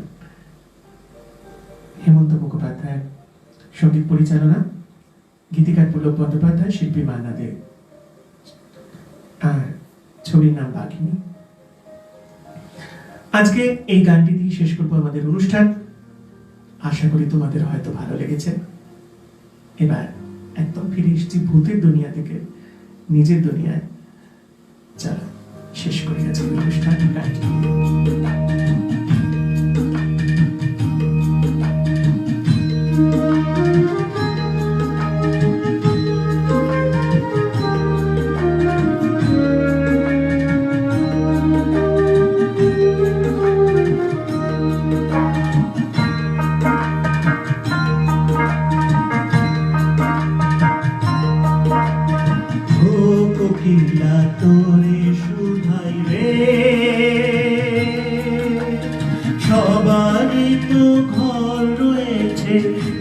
হেমন্ত মুখোপাধ্যায়ের সঙ্গীত পরিচালনা, গীতিকার পুলক বন্দ্যোপাধ্যায়, শিল্পী মান্না দে, আর ছবির নাম বাঘিনী। আজকে এই গানটি দিয়ে শেষ করবো আমাদের অনুষ্ঠান। আশা করি তোমাদের হয়তো ভালো লেগেছে। এবার একদম ফিরে এসেছি ভূতের দুনিয়া থেকে নিজের দুনিয়ায়। চলো শেষ করে গেছে অনুষ্ঠান গানটি দিয়ে। ও কোকিলা তোরে শুধাই রে, সবারই তো ঘর রয়েছে,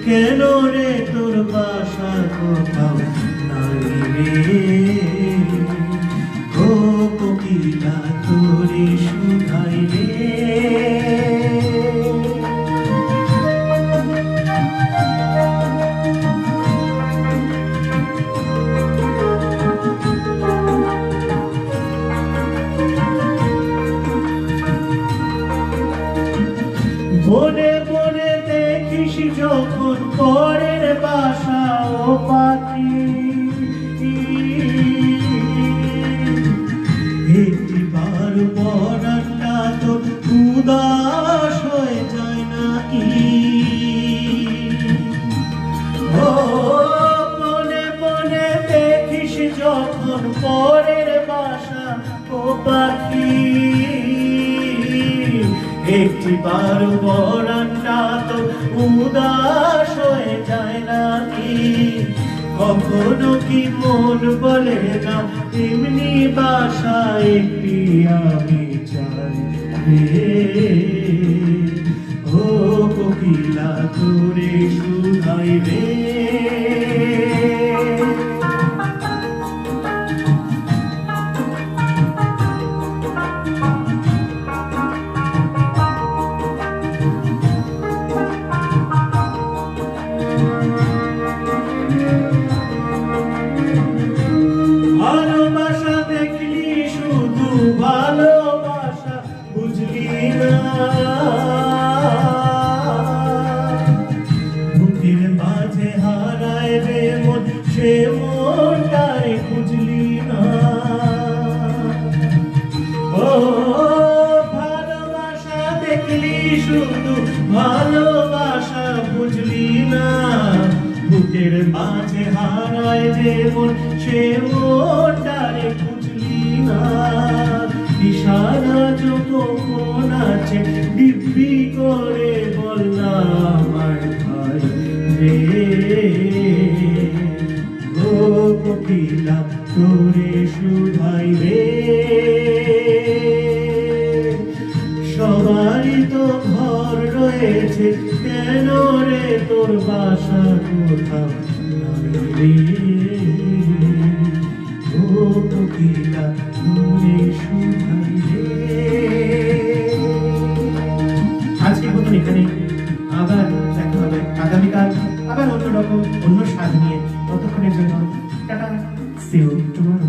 কেন রে তোর বাসা কোথাও নাই রে। ও কোকিলা তোরে শুধাই রে, বনে বনে দেখিস যখন পরের বাসা ও পাখি, একটিবার পরানটা তো উদাস হয়ে যায় নাকি। ও বনে বনে দেখিস যখন পরের বাসা ও পাখি, একটিবার পরানটা তো উদাস হয়ে যায় নাকি। কখনো কি মন বলে না এমনি বাসা একটি আমি চাই রে। ও কোকিলা তোরে শুধাই রে, ভালোবাসা দেখলি শুধু ভালোবাসা বুঝলি না, বুকের মাঝে হারায় রে মন, সে মনটারে খুঁজলি না। ও ভালোবাসা দেখলি শুধু ভালোবাসা বুঝলি না, বুকের মাঝে হারায় যে মন, সে মনটারে খুঁজলি না। ইশারা যত মন আছে দিব্যি করে বললাম আমার ভাই রে। ও কোকিলা তোরে শুধাই রে, সবারই তো ঘর রয়েছে, কেন রে তোর বাসা কোথাও নাই রে। ও কোকিলা তোরে শুধাই রে। আজকের মতন এখানে, আবার দেখা হবে আগামীকাল আবার অন্যরকম অন্য স্বাদ নিয়ে। ততক্ষণের জন্য টাটা, সি ইউ টুমরো।